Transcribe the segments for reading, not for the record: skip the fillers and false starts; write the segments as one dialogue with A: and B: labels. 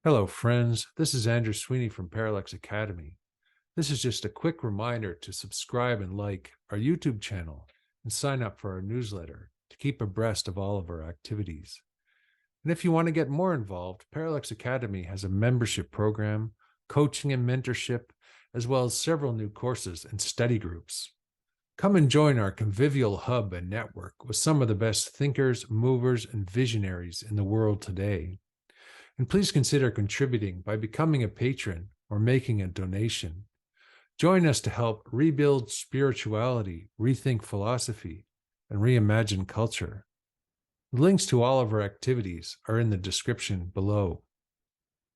A: Hello, friends. This is Andrew Sweeny from Parallax Academy. This is just a quick reminder to subscribe and like our YouTube channel and sign up for our newsletter to keep abreast of all of our activities. And if you want to get more involved, Parallax Academy has a membership program, coaching and mentorship, as well as several new courses and study groups. Come and join our convivial hub and network with some of the best thinkers, movers, and visionaries in the world today. And please consider contributing by becoming a patron or making a donation. Join us to help rebuild spirituality, rethink philosophy, and reimagine culture. The links to all of our activities are in the description below.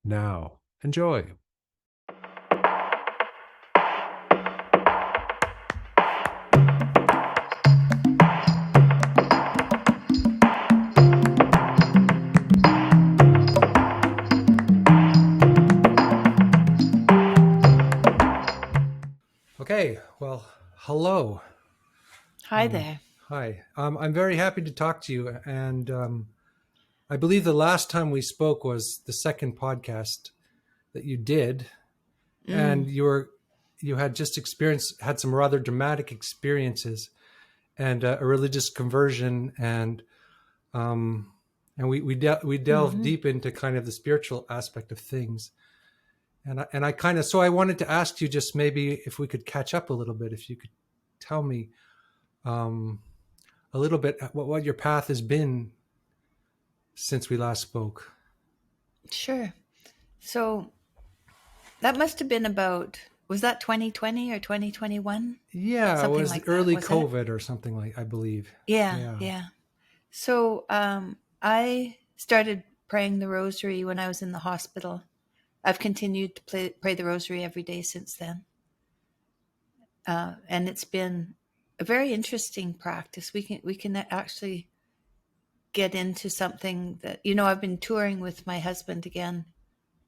A: Now, enjoy. Okay, well, hello.
B: Hi there.
A: Hi. I'm very happy to talk to you. And I believe the last time we spoke was the second podcast that you did. And you had just had some rather dramatic experiences and a religious conversion. And we delved deep into kind of the spiritual aspect of things. And I kind of, so I wanted to ask you just maybe if we could catch up a little bit, if you could tell me a little bit what your path has been since we last spoke.
B: Sure. So that must have been was that 2020 or 2021?
A: Yeah, it
B: Something
A: was
B: like
A: early
B: that, was it?
A: COVID or something I believe.
B: Yeah. So I started praying the rosary when I was in the hospital. I've continued to pray the rosary every day since then. And it's been a very interesting practice. We can actually get into something that, I've been touring with my husband again.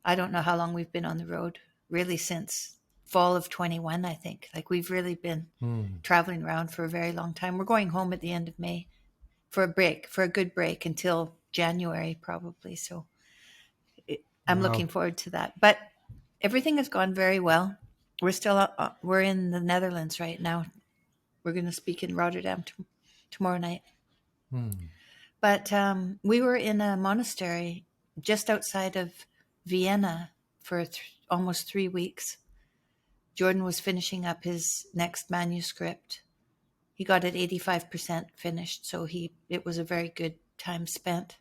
B: I don't know how long we've been on the road, really since fall of 21, I think. Like we've really been traveling around for a very long time. We're going home at the end of May for a good break until January probably. So I'm
A: Wow.
B: looking forward to that. But everything has gone very well. We're in the Netherlands right now. We're going to speak in Rotterdam tomorrow night. But we were in a monastery just outside of Vienna for almost 3 weeks. Jordan was finishing up his next manuscript. He got it 85% finished, so it was a very good time spent.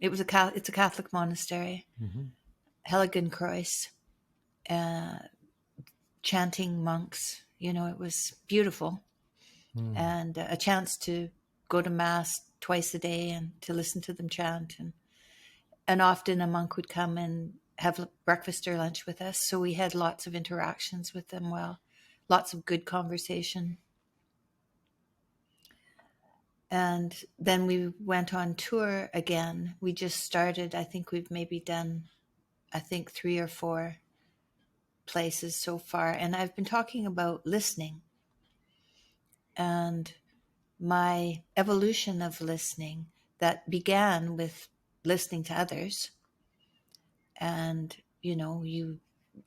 B: It's a Catholic monastery, Heiligenkreuz, chanting monks. It was beautiful, and a chance to go to mass twice a day and to listen to them chant, and often a monk would come and have breakfast or lunch with us. So we had lots of interactions with them. Lots of good conversation. And then we went on tour again. We just started. I think we've maybe done, 3 or 4 places so far. And I've been talking about listening and my evolution of listening that began with listening to others. And, you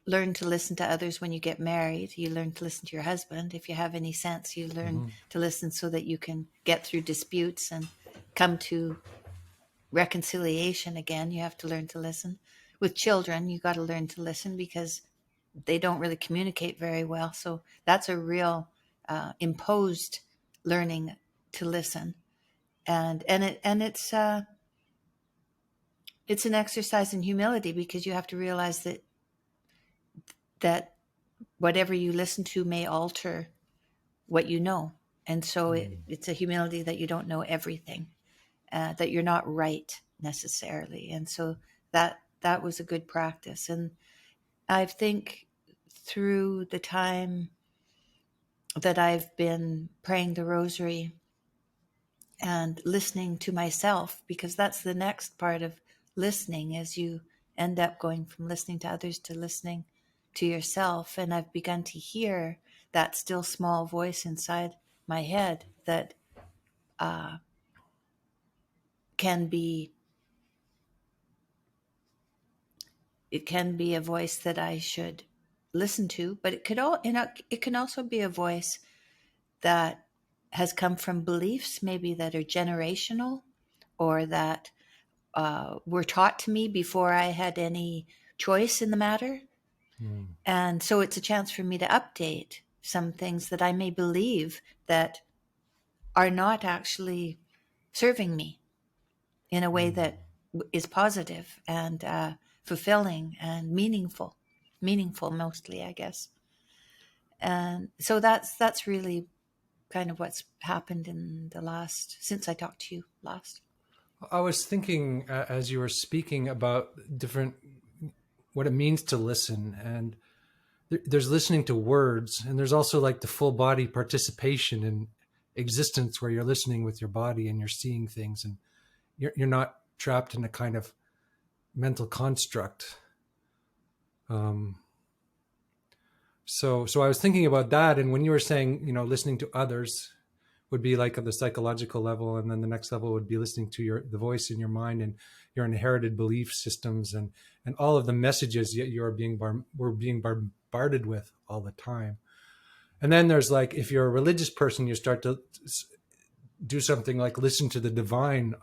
B: learn to listen to others when you get married. You learn to listen to your husband. If you have any sense, you learn to listen so that you can get through disputes and come to reconciliation again. You have to learn to listen. With children, you got to learn to listen because they don't really communicate very well. So that's a real imposed learning to listen. And it's an exercise in humility because you have to realize that whatever you listen to may alter what you know. And so it's a humility that you don't know everything, that you're not right necessarily. And so that was a good practice. And I think through the time that I've been praying the rosary and listening to myself, because that's the next part of listening, as you end up going from listening to others to listening to yourself. And I've begun to hear that still small voice inside my head that can be it can be a voice that I should listen to, but it can also be a voice that has come from beliefs maybe that are generational, or that were taught to me before I had any choice in the matter.
A: Mm.
B: And so it's a chance for me to update some things that I may believe that are not actually serving me in a way that is positive and fulfilling and meaningful mostly, I guess. And so that's really kind of what's happened in the last, since I talked to you last.
A: I was thinking as you were speaking about different, what it means to listen. And there's listening to words, and there's also like the full body participation in existence, where you're listening with your body and you're seeing things, and you're not trapped in a kind of mental construct. So I was thinking about that, and when you were saying, listening to others would be like at the psychological level, and then the next level would be listening to the voice in your mind and your inherited belief systems, and all of the messages that we're being bombarded with all the time. And then there's like, if you're a religious person, you start to do something like listen to the divine,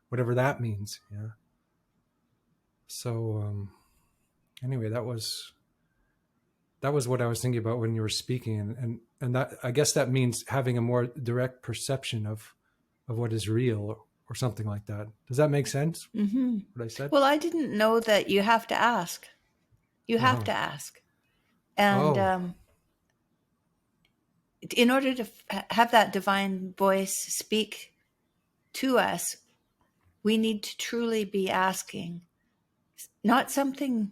A: whatever that means. Yeah. So anyway, that was what I was thinking about when you were speaking, and that, I guess that means having a more direct perception of what is real, or something like that. Does that make sense?
B: Mm-hmm.
A: What I said?
B: Well, I didn't know that you have to ask. You have
A: Uh-huh.
B: to ask. And
A: Oh.
B: in order to have that divine voice speak to us, we need to truly be asking, not something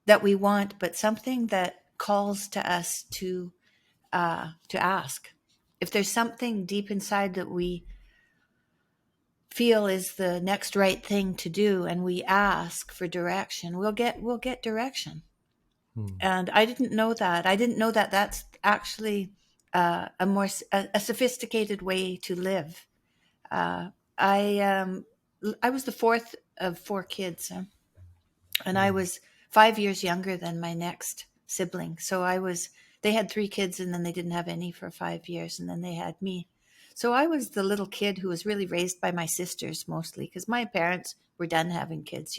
B: that we want, but something that calls to us to ask. If there's something deep inside that we feel is the next right thing to do, and we ask for direction, we'll get direction. And I didn't know that. I didn't know that that's actually a sophisticated way to live. I I was the fourth of four kids, and I was 5 years younger than my next sibling. So they had three kids, and then they didn't have any for 5 years, and then they had me. So I was the little kid who was really raised by my sisters mostly, because my parents were done having kids.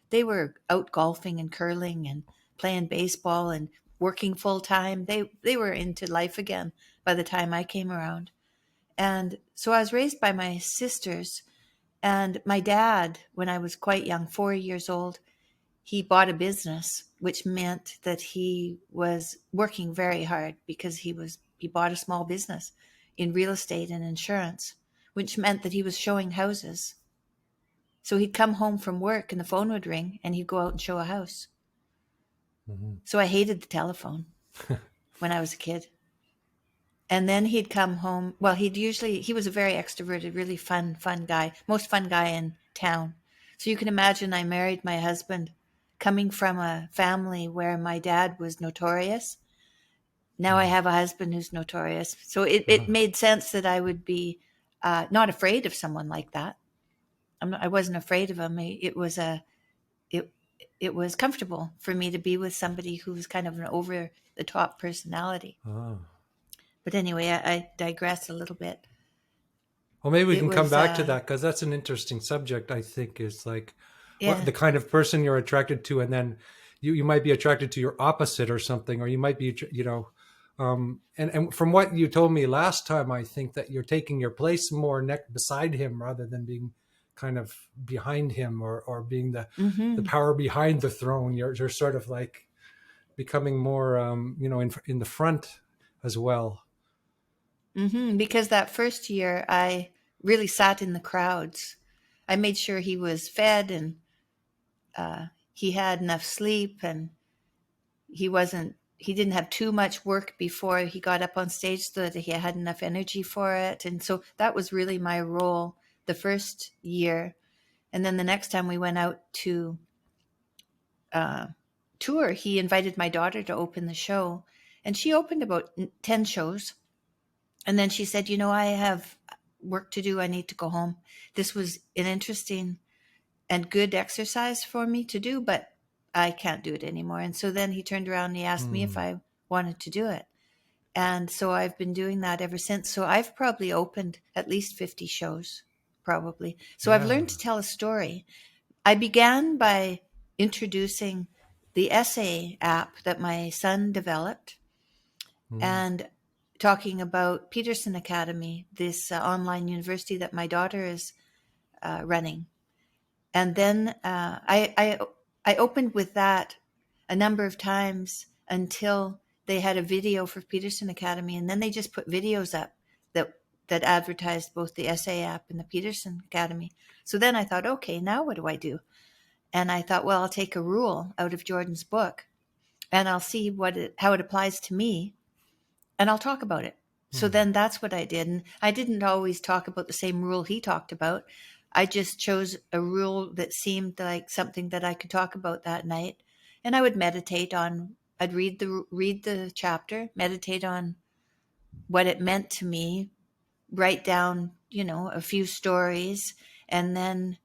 B: They were out golfing and curling and playing baseball and working full time. They were into life again by the time I came around. And so I was raised by my sisters. And my dad, when I was quite young, 4 years old, he bought a business, which meant that he was working very hard, because he bought a small business in real estate and insurance, which meant that he was showing houses. So he'd come home from work and the phone would ring and he'd go out and show a house.
A: Mm-hmm.
B: So I hated the telephone when I was a kid. And then he'd come home. Well, he was a very extroverted, really fun guy, most fun guy in town. So you can imagine, I married my husband coming from a family where my dad was notorious. Now I have a husband who's notorious. So it made sense that I would be not afraid of someone like that. I wasn't afraid of him. It was comfortable for me to be with somebody who was kind of an over the top personality.
A: Oh.
B: But anyway, I digress a little bit.
A: Well, maybe we
B: It
A: can come
B: was,
A: back to that, because that's an interesting subject. I think is like what
B: yeah.
A: the kind of person you're attracted to, and then you might be attracted to your opposite or something, or you might be, and from what you told me last time, I think that you're taking your place more beside him, rather than being kind of behind him, or being the
B: Mm-hmm.
A: power behind the throne. You're sort of like becoming more, in the front as well.
B: Mm-hmm. Because that first year, I really sat in the crowds. I made sure he was fed, and he had enough sleep, and he didn't have too much work before he got up on stage, so that he had enough energy for it. And so that was really my role the first year. And then the next time we went out to tour, he invited my daughter to open the show, and she opened about 10 shows. And then she said, I have work to do. I need to go home. This was an interesting and good exercise for me to do, but I can't do it anymore. And so then he turned around and he asked me if I wanted to do it. And so I've been doing that ever since. So I've probably opened at least 50 shows, probably. So I've
A: Yeah.
B: learned to tell a story. I began by introducing the essay app that my son developed and talking about Peterson Academy, this online university that my daughter is running. And then I opened with that a number of times until they had a video for Peterson Academy, and then they just put videos up that advertised both the essay app and the Peterson Academy. So then I thought, okay, now what do I do? And I thought, well, I'll take a rule out of Jordan's book, and I'll see how it applies to me, and I'll talk about it. So then that's what I did. And I didn't always talk about the same rule he talked about. I just chose a rule that seemed like something that I could talk about that night. And I would meditate on, I'd read the chapter, meditate on what it meant to me, write down, a few stories, and then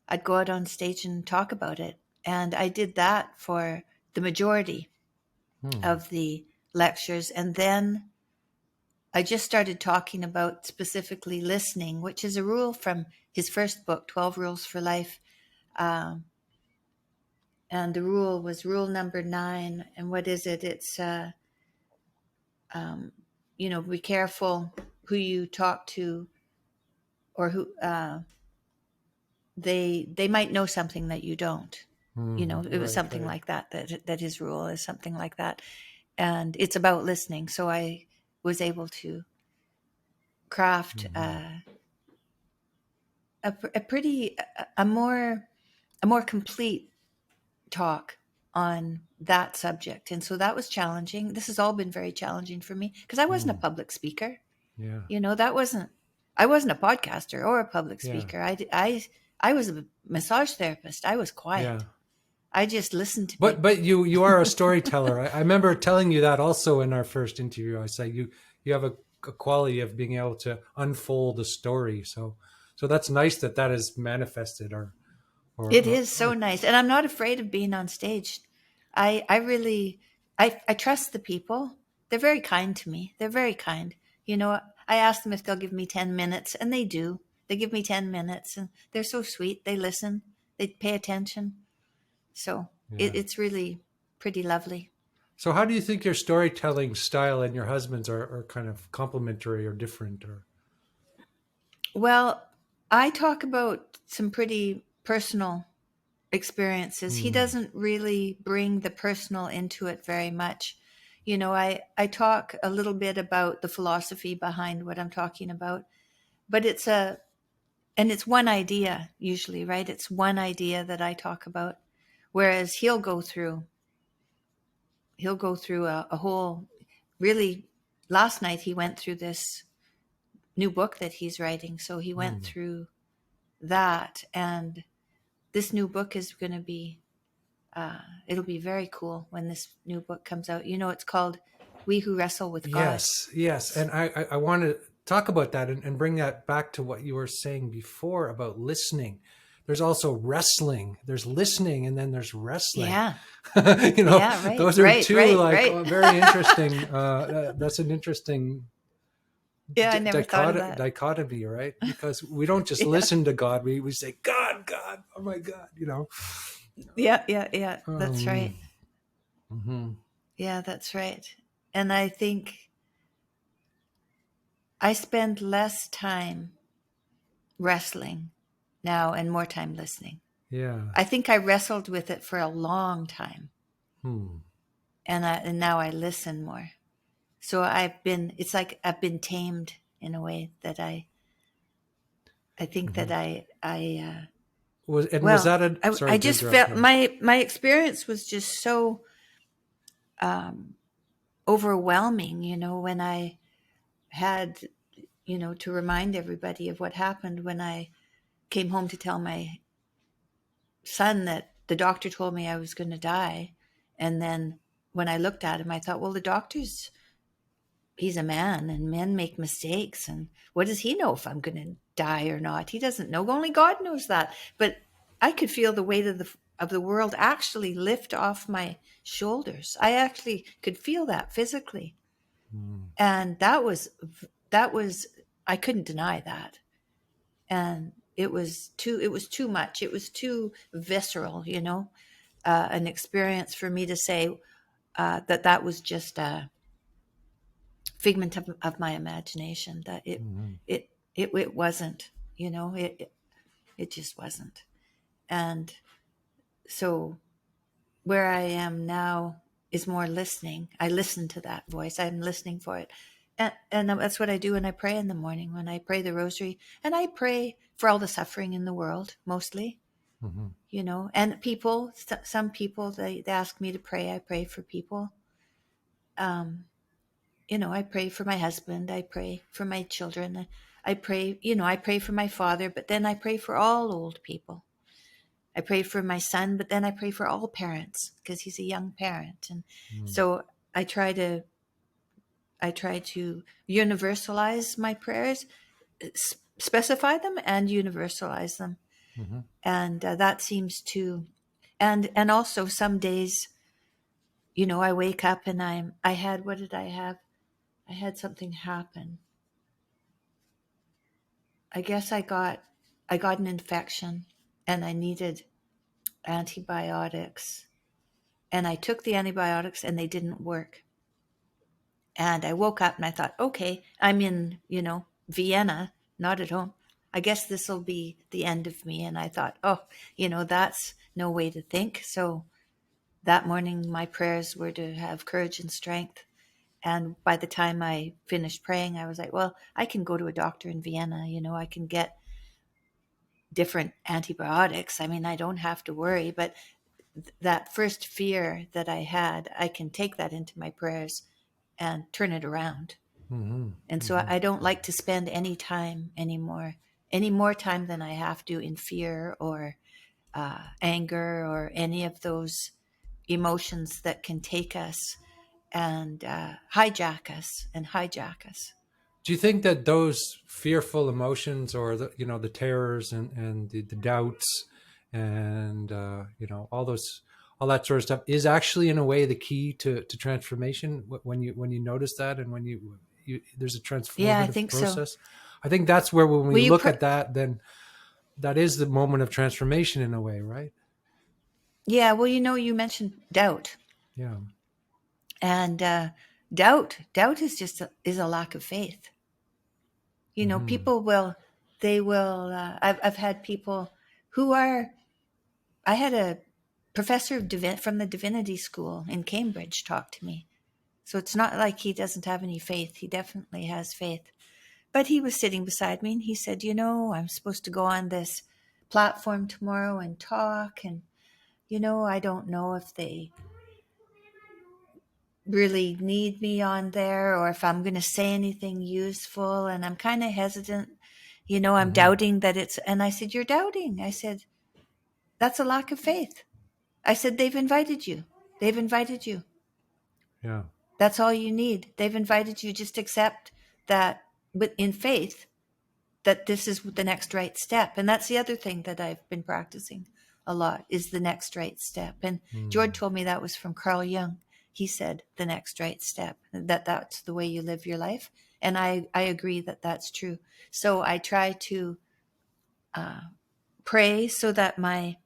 B: I'd go out on stage and talk about it. And I did that for the majority of the lectures. And then I just started talking about specifically listening, which is a rule from his first book, 12 Rules for Life. And the rule was rule number 9. And what is it? It's, be careful who you talk to, or who they might know something that you don't. It was something like that his rule is something like that. And it's about listening. So I was able to craft a more complete talk on that subject. And so that was challenging. This has all been very challenging for me because I wasn't a public speaker.
A: Yeah.
B: I wasn't a podcaster or a public speaker. I was a massage therapist. I was quiet.
A: Yeah.
B: I just listened to people.
A: But you are a storyteller. I remember telling you that also in our first interview. I say you have a quality of being able to unfold a story. So that's nice that is manifested. Or
B: it is so nice, and I'm not afraid of being on stage. I really trust the people. They're very kind to me. They're very kind. I ask them if they'll give me 10 minutes, and they do. They give me 10 minutes, and they're so sweet. They listen. They pay attention. So it's really pretty lovely.
A: So how do you think your storytelling style and your husband's are kind of complementary or different?
B: Well, I talk about some pretty personal experiences. He doesn't really bring the personal into it very much. I talk a little bit about the philosophy behind what I'm talking about, but it's one idea usually, right? It's one idea that I talk about. Whereas he'll go through a whole, really, last night he went through this new book that he's writing. So he went through that, and this new book is going to be, it'll be very cool when this new book comes out. It's called We Who Wrestle with God.
A: Yes. And I want to talk about that and bring that back to what you were saying before about listening. There's also wrestling. There's listening, and then there's wrestling.
B: Yeah.
A: Right. Those are two very interesting. That's an interesting.
B: Yeah, I never thought of that.
A: Dichotomy, right? Because we don't just listen to God. We say, God, oh my God,
B: Yeah. That's right.
A: Mm-hmm.
B: Yeah, that's right. And I think I spend less time wrestling now and more time listening.
A: Yeah.
B: I think I wrestled with it for a long time. And now I listen more. So it's like I've been tamed in a way that I think that
A: was that
B: I just felt my experience was just so overwhelming, when I had, to remind everybody of what happened when I came home to tell my son that the doctor told me I was going to die. And then when I looked at him, I thought, well, he's a man, and men make mistakes. And what does he know if I'm going to die or not? He doesn't know. Only God knows that. But I could feel the weight of of the world actually lift off my shoulders. I actually could feel that physically. And that was, I couldn't deny that. And it was too much. It was too visceral, an experience for me to say that was just a figment of my imagination, that it wasn't, it just wasn't. And so where I am now is more listening. I listen to that voice. I'm listening for it. And that's what I do when I pray in the morning, when I pray the rosary. And I pray for all the suffering in the world, mostly, and people, some people, they ask me to pray. I pray for people. I pray for my husband. I pray for my children. I pray, I pray for my father, but then I pray for all old people. I pray for my son, but then I pray for all parents because he's a young parent. And so I try to universalize my prayers, specify them and universalize them. And that seems to, and also some days, I wake up and what did I have? I had something happen. I guess I got an infection and I needed antibiotics, and I took the antibiotics and they didn't work. And I woke up and I thought, okay, I'm in, Vienna, not at home. I guess this will be the end of me. And I thought, that's no way to think. So that morning, my prayers were to have courage and strength. And by the time I finished praying, I was like, well, I can go to a doctor in Vienna. I can get different antibiotics. I mean, I don't have to worry. But that first fear that I had, I can take that into my prayers and turn it around. And so I don't like to spend any more time than I have to in fear or anger or any of those emotions that can take us and hijack us.
A: Do you think that those fearful emotions, or the terrors and the doubts and all that sort of stuff, is actually in a way the key to transformation when you notice that, and when you there's a transformative
B: I think
A: process?
B: so.
A: I think that's where, when we look at that, then that is the moment of transformation in a way, right?
B: Yeah, well, you mentioned doubt.
A: Yeah.
B: And doubt is just is a lack of faith. People will. I've had people who are. I had a professor from the divinity school in Cambridge talk to me. So it's not like he doesn't have any faith. He definitely has faith. But he was sitting beside me and he said, I'm supposed to go on this platform tomorrow and talk. And, I don't know if they really need me on there or if I'm going to say anything useful. And I'm kind of hesitant. I'm doubting that and I said, you're doubting. I said, that's a lack of faith. I said, they've invited you.
A: Yeah.
B: That's all you need. They've invited you. Just accept that in faith that this is the next right step. And that's the other thing that I've been practicing a lot, is the next right step. And Jordan told me that was from Carl Jung. He said the next right step, that's the way you live your life. And I agree that that's true. So I try to pray so that my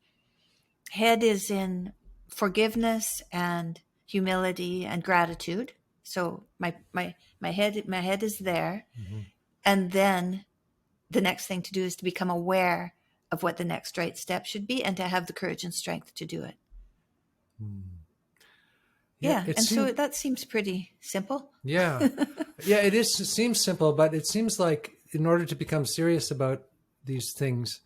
B: head is in forgiveness and humility and gratitude. So my head is there. And then the next thing to do is to become aware of what the next right step should be and to have the courage and strength to do it. Yeah. And so that seems pretty simple.
A: Yeah. Yeah, it is. It seems simple, but it seems like in order to become serious about these things,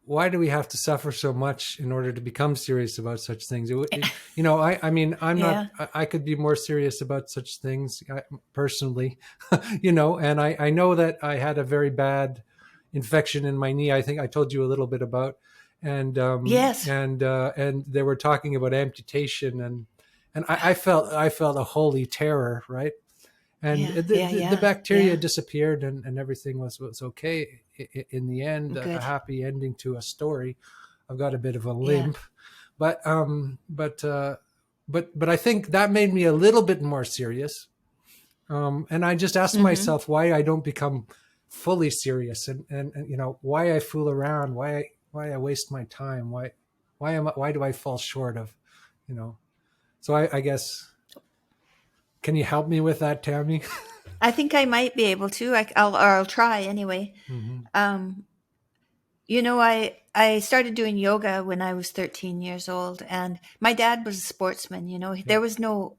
A: why do we have to suffer so much in order to become serious about such things? I mean, I could be more serious about such things personally, and I know that I had a very bad infection in my knee. I think I told you a little bit about, and
B: yes.
A: And they were talking about amputation, and I felt a holy terror, right? And the bacteria disappeared, and everything was okay in the end. A happy ending to a story. I've got a bit of a limp, but but I think that made me a little bit more serious. And I just asked
B: Mm-hmm.
A: myself why I don't become fully serious, and why I fool around, why I waste my time, why do I fall short of, you know. So I guess, can you help me with that, Tammy?
B: I think I might be able to. I'll try anyway.
A: Hmm.
B: Um, I started doing yoga when I was 13 years old, and my dad was a sportsman.
A: Yeah.
B: There's no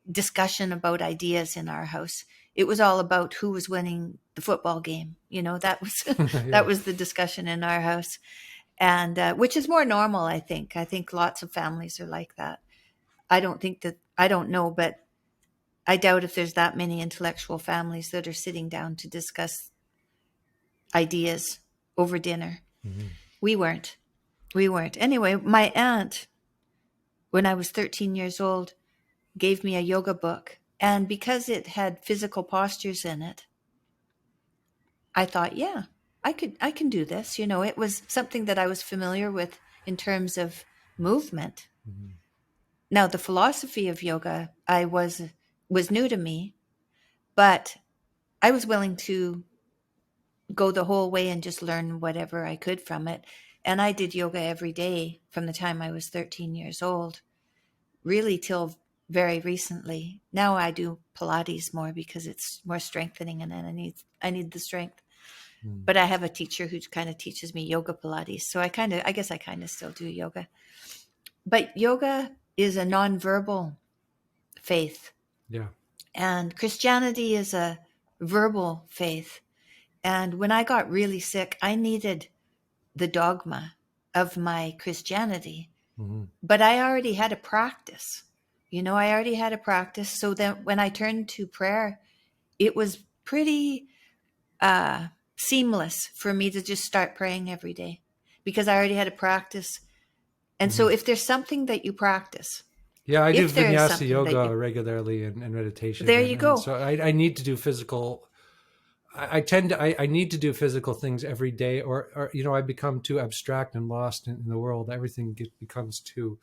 B: discussion about ideas in our house. It was all about who was winning the football game. That was that
A: Yeah.
B: was the discussion in our house, and which is more normal. I think lots of families are like that. I don't know, but I doubt if there's that many intellectual families that are sitting down to discuss ideas over dinner.
A: Hmm.
B: We weren't. We weren't. Anyway, my aunt, when I was 13 years old, gave me a yoga book. And because it had physical postures in it, I thought, yeah, I can do this. It was something that I was familiar with in terms of movement.
A: Hmm.
B: Now, the philosophy of yoga was new to me, but I was willing to go the whole way and just learn whatever I could from it. And I did yoga every day from the time I was 13 years old, really till very recently. Now I do Pilates more because it's more strengthening, and then I need the strength.
A: Hmm.
B: But I have a teacher who kind of teaches me yoga Pilates. So I guess I kind of still do yoga. But yoga is a nonverbal faith,
A: Yeah.
B: and Christianity is a verbal faith. And when I got really sick, I needed the dogma of my Christianity,
A: Hmm.
B: but I already had a practice. I already had a practice. So then when I turned to prayer, it was pretty seamless for me to just start praying every day because I already had a practice. And so
A: Hmm.
B: if there's something that you practice,
A: Yeah, I do
B: if there is
A: vinyasa
B: something that
A: yoga
B: you,
A: regularly, and meditation,
B: there
A: and
B: you go.
A: so I need to do physical. I tend to I need to do physical things every day, or I become too abstract and lost in the world. Everything becomes too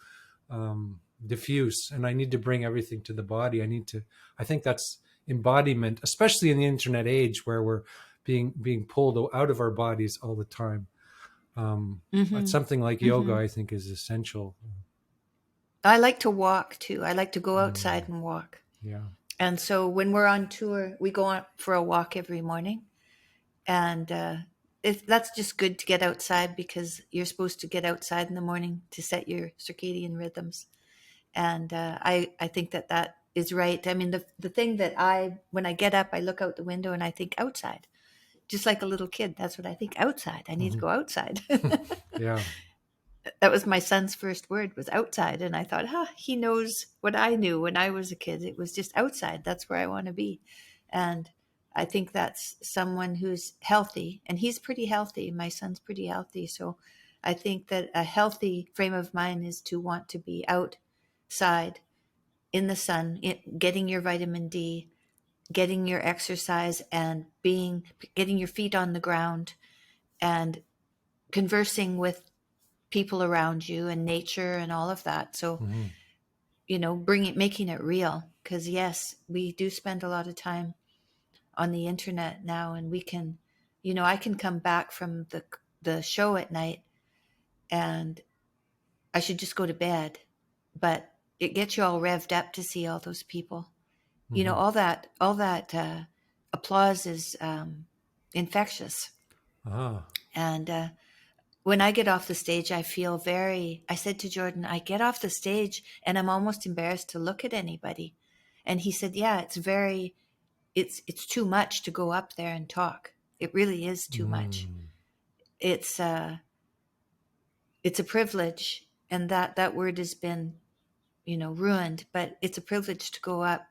A: diffuse, and I need to bring everything to the body. I think that's embodiment, especially in the internet age where we're being pulled out of our bodies all the time. But
B: Mm-hmm.
A: something like yoga,
B: Mm-hmm.
A: I think, is essential.
B: I like to walk too. I like to go outside
A: Mm,
B: and walk.
A: yeah.
B: And so when we're on tour, we go out for a walk every morning. And that's just good to get outside because you're supposed to get outside in the morning to set your circadian rhythms. And I think that is right. I mean, the thing that when I get up, I look out the window and I think outside, just like a little kid. That's what I think, outside. I need to
A: Hmm.
B: go outside.
A: Yeah.
B: That was my son's first word, was outside. And I thought, he knows what I knew when I was a kid. It was just outside. That's where I want to be. And I think that's someone who's healthy, and he's pretty healthy. My son's pretty healthy. So I think that a healthy frame of mind is to want to be outside in the sun, getting your vitamin D, getting your exercise, and getting your feet on the ground and conversing with people around you and nature and all of that. So,
A: Hmm.
B: making it real. Because yes, we do spend a lot of time on the internet now, and we can, I can come back from the show at night and I should just go to bed, but it gets you all revved up to see all those people.
A: Hmm.
B: All that applause is infectious.
A: Ah.
B: And when I get off the stage, I said to Jordan, I get off the stage and I'm almost embarrassed to look at anybody. And he said, yeah, it's too much to go up there and talk. It really is too much.
A: Mm.
B: It's it's a privilege, and that word has been, ruined, but it's a privilege to go up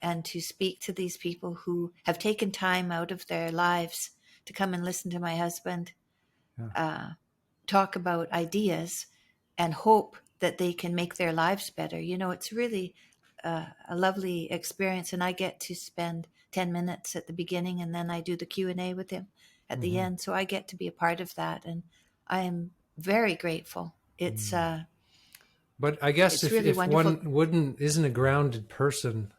B: and to speak to these people who have taken time out of their lives to come and listen to my husband
A: Yeah.
B: talk about ideas and hope that they can make their lives better. It's really a lovely experience, and I get to spend 10 minutes at the beginning, and then I do the Q&A with him at the
A: Hmm.
B: end. So I get to be a part of that, and I am very grateful.
A: But I guess
B: It's really
A: if
B: wonderful.
A: one isn't a grounded person,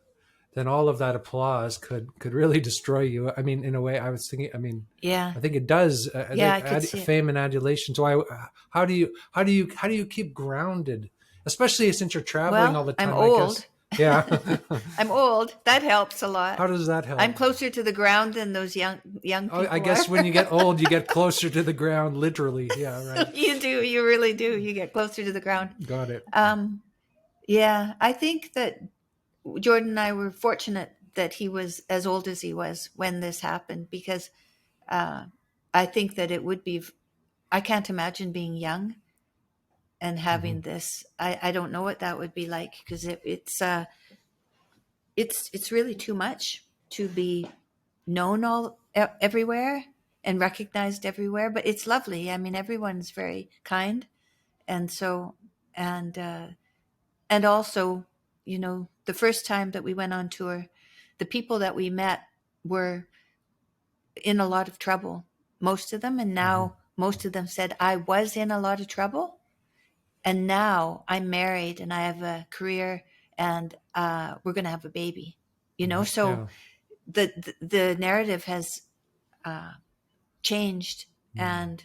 A: then all of that applause could really destroy you. I mean, in a way, I was thinking. I mean,
B: Yeah.
A: I think it does.
B: Yeah, I could see it.
A: Fame and adulation. So, how do you keep grounded, especially since you're traveling all
B: Well,
A: the
B: I'm
A: time? I guess.
B: old.
A: Yeah.
B: I'm old. That helps a lot.
A: How does that help?
B: I'm closer to the ground than those young
A: Oh, I
B: people are.
A: guess when you get old, you get closer to the ground, literally. Yeah. Right.
B: You do. You really do. You get closer to the ground.
A: Got it.
B: Yeah, I think that Jordan and I were fortunate that he was as old as he was when this happened, because I think that it would be. I can't imagine being young and having this. I don't know what that would be like, because it's really too much to be known everywhere and recognized everywhere. But it's lovely. I mean, everyone's very kind, and so and and also, the first time that we went on tour, the people that we met were in a lot of trouble, most of them, and now most of them said, I was in a lot of trouble, and now I'm married and I have a career, and we're going to have a baby. So
A: Yeah.
B: the narrative has changed, and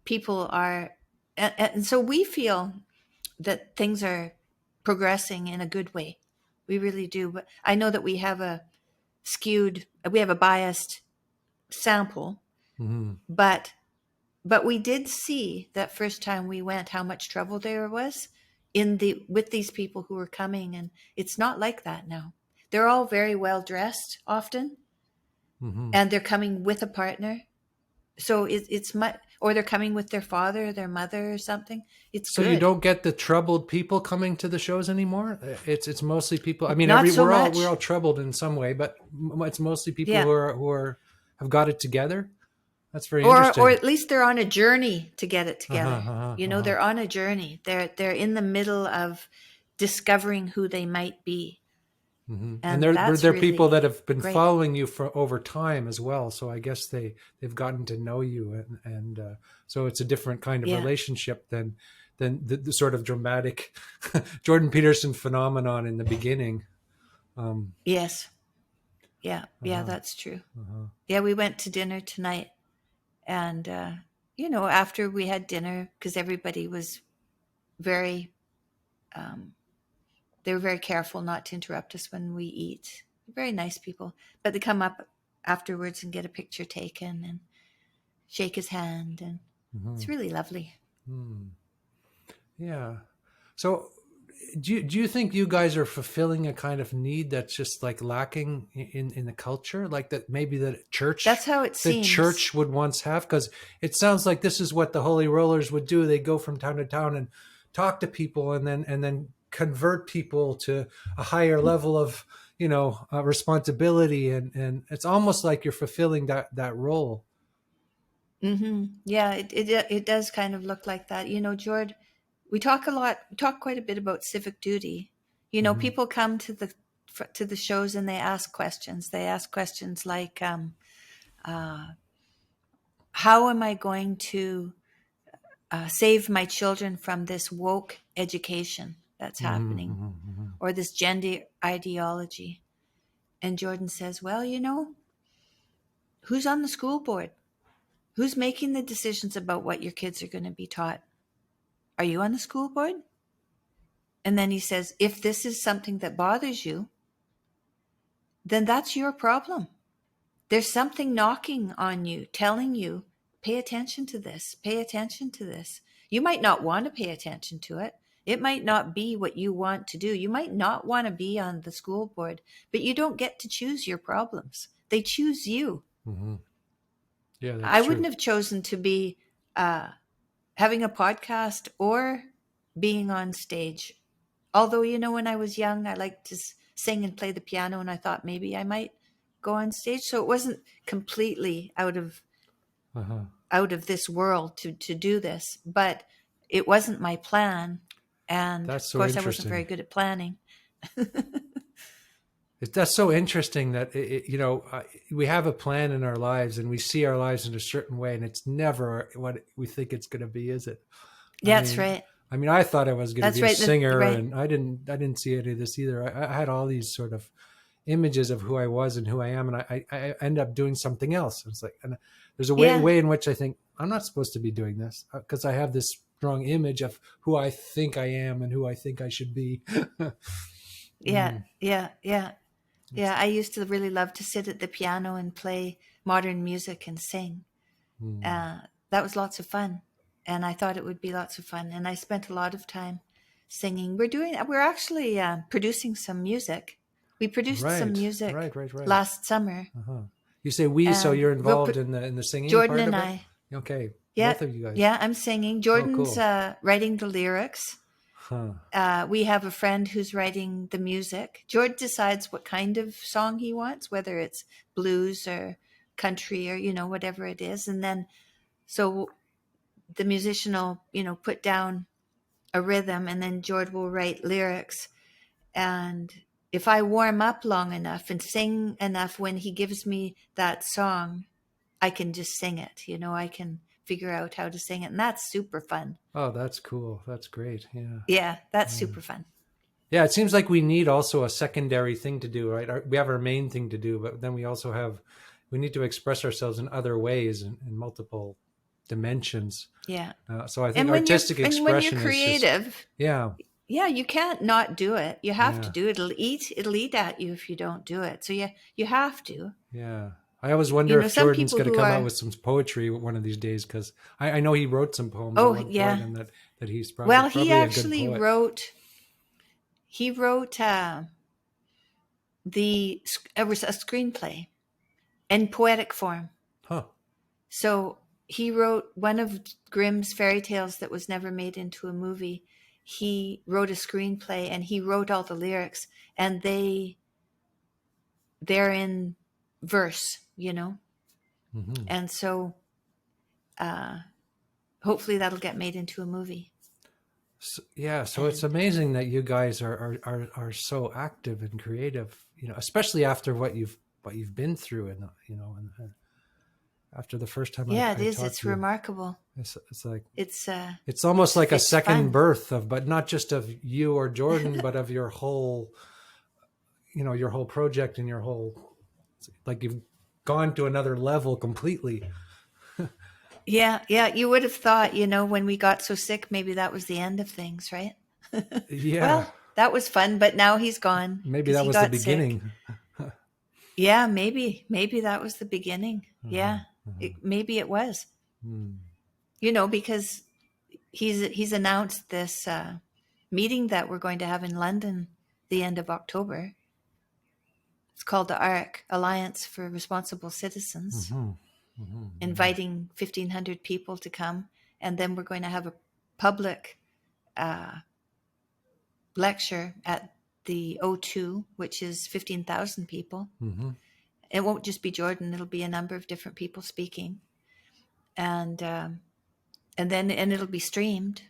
B: people are, and so we feel that things are progressing in a good way. We really do. But I know that we have a biased sample, but we did see that first time we went how much trouble there was with these people who were coming, and it's not like that now. They're all very well dressed often, and they're coming with a partner. So it's much, or they're coming with their father or their mother or something. It's
A: So you
B: good.
A: don't get the troubled people coming to the shows anymore. It's mostly people. I mean,
B: Not so
A: we're
B: much.
A: all troubled in some way, but it's mostly people
B: Yeah.
A: who are have got it together. That's very
B: Or
A: interesting.
B: at least they're on a journey to get it
A: Uh-huh,
B: together.
A: uh-huh, uh-huh.
B: They're on a journey. They're in the middle of discovering who they might be.
A: And
B: And
A: they're
B: that's
A: people
B: really
A: that have been
B: great.
A: following you for over time as well. So I guess they've gotten to know you, and so it's a different kind of
B: Yeah.
A: relationship than the sort of dramatic Jordan Peterson phenomenon in the beginning.
B: Yes. Yeah. Yeah,
A: Uh-huh,
B: that's true.
A: uh-huh.
B: Yeah, we went to dinner tonight, and after we had dinner, because everybody was very they were very careful not to interrupt us when we eat. Very nice people. But they come up afterwards and get a picture taken and shake his hand, and it's really lovely.
A: Yeah. So do you think you guys are fulfilling a kind of need that's just like lacking in the culture, like that maybe
B: That's how it
A: the
B: seems.
A: church would once have? Because it sounds like this is what the holy rollers would do. They go from town to town and talk to people, and then convert people to a higher level of responsibility, and it's almost like you're fulfilling that role.
B: Yeah, it does kind of look like that. Jord, we talk quite a bit about civic duty. People come to the shows and they ask questions. They ask questions like, how am I going to save my children from this woke education that's happening, or this gender ideology? And Jordan says, well, who's on the school board? Who's making the decisions about what your kids are going to be taught? Are you on the school board? And then he says, if this is something that bothers you, then that's your problem. There's something knocking on you, telling you, pay attention to this, pay attention to this. You might not want to pay attention to it. It might not be what you want to do. You might not want to be on the school board, but you don't get to choose your problems. They choose you.
A: Yeah, that's
B: I
A: true.
B: wouldn't have chosen to be having a podcast or being on stage. Although, when I was young, I liked to sing and play the piano, and I thought maybe I might go on stage. So it wasn't completely out of this world to do this, but it wasn't my plan. And
A: That's
B: of
A: so
B: course, I wasn't
A: interesting.
B: very good at planning.
A: That's so interesting that we have a plan in our lives and we see our lives in a certain way, and it's never what we think it's going to be, is it? I
B: Yeah, that's
A: mean,
B: right.
A: I thought I was going to
B: That's
A: be a
B: right.
A: singer,
B: Right.
A: and I didn't see any of this either. I had all these sort of images of who I was and who I am, and I end up doing something else. It's like, and there's a
B: Yeah.
A: way in which I think I'm not supposed to be doing this because I have this strong image of who I think I am and who I think I should be.
B: Yeah.
A: Mm,
B: Yeah. Yeah.
A: it's,
B: Yeah. I used to really love to sit at the piano and play modern music and sing.
A: mm,
B: Uh, that was lots of fun. And I thought it would be lots of fun. And I spent a lot of time singing. We're actually producing some music. We produced some
A: right,
B: music
A: right.
B: last summer.
A: Uh-huh. You say we, so
B: And
A: you're
B: we'll
A: involved
B: put
A: in the singing
B: Jordan
A: part
B: and
A: of it?
B: I.
A: Okay,
B: Yeah.
A: both of you guys.
B: Yeah. I'm singing.
A: Oh,
B: Jordan's
A: cool.
B: writing the lyrics.
A: Huh.
B: We have a friend who's writing the music. George decides what kind of song he wants, whether it's blues or country or, whatever it is. And then, so the musician will, put down a rhythm, and then George will write lyrics. And if I warm up long enough and sing enough when he gives me that song, I can just sing it. I can figure out how to sing it. And that's super fun.
A: Oh, that's cool. That's great. Yeah.
B: Yeah, that's
A: Yeah.
B: super fun.
A: Yeah, it seems like we need also a secondary thing to do, right? We have our main thing to do, but then we need to express ourselves in other ways in multiple dimensions.
B: Yeah.
A: So I think
B: And when you're
A: artistic
B: and when you're
A: expression is just,
B: creative,
A: yeah,
B: yeah, you can't not do it. You have to
A: yeah,
B: do it. It'll eat at you if you don't do it. So you have to.
A: yeah. I always wonder if
B: Some
A: Jordan's
B: people
A: going to
B: who
A: come out
B: are
A: with some poetry one of these days, because I know he wrote some poems at
B: oh
A: one point,
B: yeah.
A: and that he's
B: Well,
A: probably a good poet.
B: he wrote it was a screenplay in poetic form.
A: Huh.
B: So he wrote one of Grimm's fairy tales that was never made into a movie. He wrote a screenplay and he wrote all the lyrics, and they're in verse,
A: Hmm.
B: and so hopefully that'll get made into a movie.
A: So, yeah, so it's
B: And
A: amazing that you guys are so active and creative, especially after what you've been through, and and after the first time
B: yeah, it
A: I
B: is.
A: talked
B: It's
A: to you,
B: remarkable.
A: it's like
B: It's
A: it's almost like a
B: it's
A: second
B: fun.
A: birth but not just of you or Jordan, but of your whole, your whole project and your whole, like you've gone to another level completely.
B: Yeah, yeah. You would have thought, when we got so sick, maybe that was the end of things, right?
A: Yeah,
B: Well, that was fun, but now he's gone
A: maybe
B: because
A: that
B: he
A: was the
B: got sick.
A: beginning.
B: Yeah, maybe that was the beginning.
A: Uh-huh,
B: Yeah,
A: uh-huh.
B: maybe it was.
A: Hmm.
B: Because he's announced this meeting that we're going to have in London the end of October. It's called the ARC, Alliance for Responsible Citizens,
A: Mhm, mhm, mhm,
B: inviting 1,500 people to come, and then we're going to have a public lecture at the O2, which is 15,000 people.
A: mhm,
B: It won't just be Jordan; it'll be a number of different people speaking, and it'll be streamed.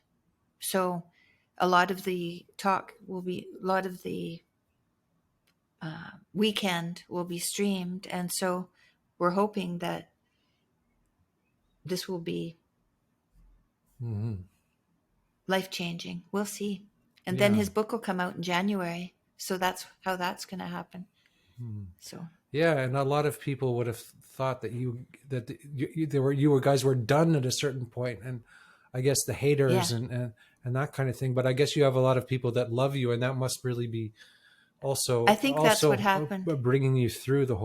B: So a lot of the weekend will be streamed, and so we're hoping that this will be
A: mhm.
B: life changing. We'll see. And then
A: Yeah.
B: his book will come out in January, so that's how that's going to happen.
A: Hmm.
B: So
A: Yeah, and a lot of people would have thought you guys were done at a certain point, and I guess the haters
B: yeah,
A: and that kind of thing. But I guess you have a lot of people that love you, and that must really be
B: I
A: also
B: think that's what happened.
A: bringing you through the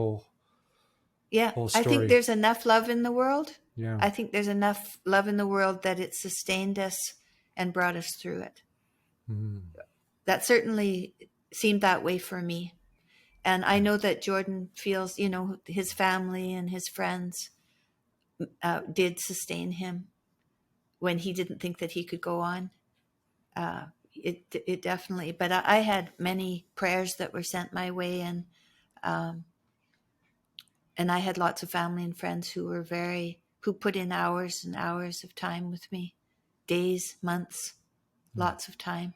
B: Yeah,
A: whole
B: I think
A: story.
B: there's enough love in the world.
A: Yeah.
B: I think there's enough love in the world that it sustained us and brought us through it.
A: Mm.
B: That certainly seemed that way for me. And I know that Jordan feels, his family and his friends did sustain him when he didn't think that he could go on. It definitely, but I had many prayers that were sent my way, um, and I had lots of family and friends who put in hours and hours of time with me, days, months, lots of time.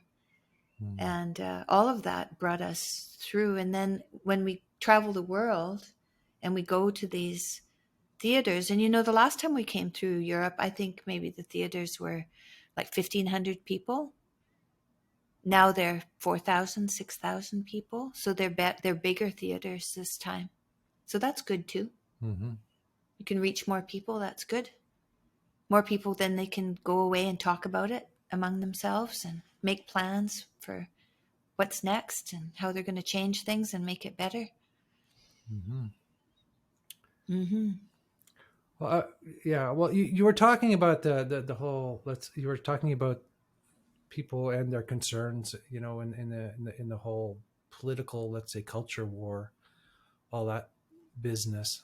B: And all of that brought us through. And then when we travel the world and we go to these theaters, and the last time we came through Europe, I think maybe the theaters were like 1,500 people. Now they're 4,000, 6,000 people. So they're bigger theaters this time. So that's good too.
A: Mm-hmm.
B: You can reach more people. That's good. More people, then they can go away and talk about it among themselves and make plans for what's next and how they're going to change things and make it better.
A: Mm-hmm.
B: Mm-hmm.
A: Well, yeah. Well, you were talking about the whole. You were talking about people and their concerns. In the whole political, let's say, culture war, all that business.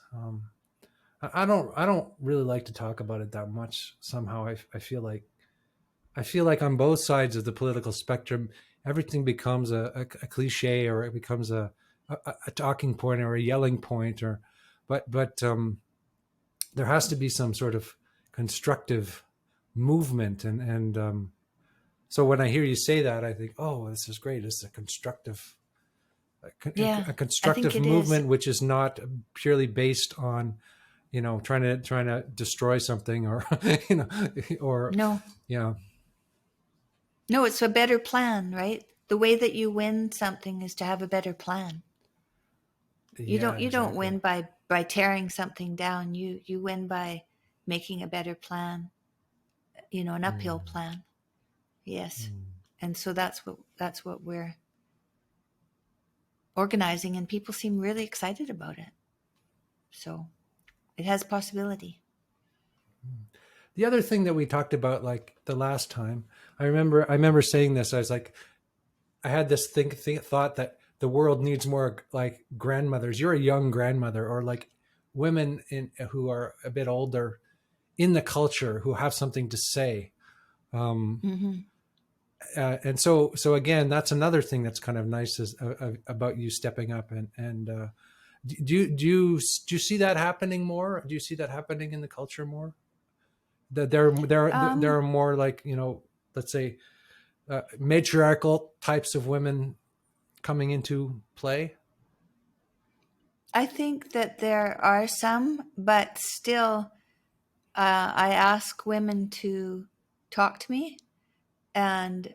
A: I don't really like to talk about it that much. Somehow, I feel like on both sides of the political spectrum, everything becomes a cliche, or it becomes a talking point or a yelling point, but there has to be some sort of constructive movement, and so when I hear you say that, I think, oh, this is great. It's a constructive,
B: Yeah,
A: a
B: I think
A: constructive
B: it is.
A: movement, which is not purely based on, trying to destroy something, or or
B: No,
A: yeah,
B: no, it's a better plan, right? The way that you win something is to have a better plan. You
A: yeah,
B: don't
A: exactly.
B: win by tearing something down. You win by making a better plan, an uphill
A: Mm,
B: plan. Yes.
A: mm.
B: And so that's what we're organizing, and people seem really excited about it. So it has possibility.
A: The other thing that we talked about, like the last time, I remember saying this. I was like, I had this thought that the world needs more like grandmothers. You're a young grandmother, or like women who are a bit older in the culture who have something to say. Um,
B: Mm-hmm.
A: and so again, that's another thing that's kind of nice about you stepping up, and do you see that happening more? Do you see that happening in the culture more? That there are more, like, let's say, matriarchal types of women coming into play.
B: I think that there are some, but still, I ask women to talk to me, and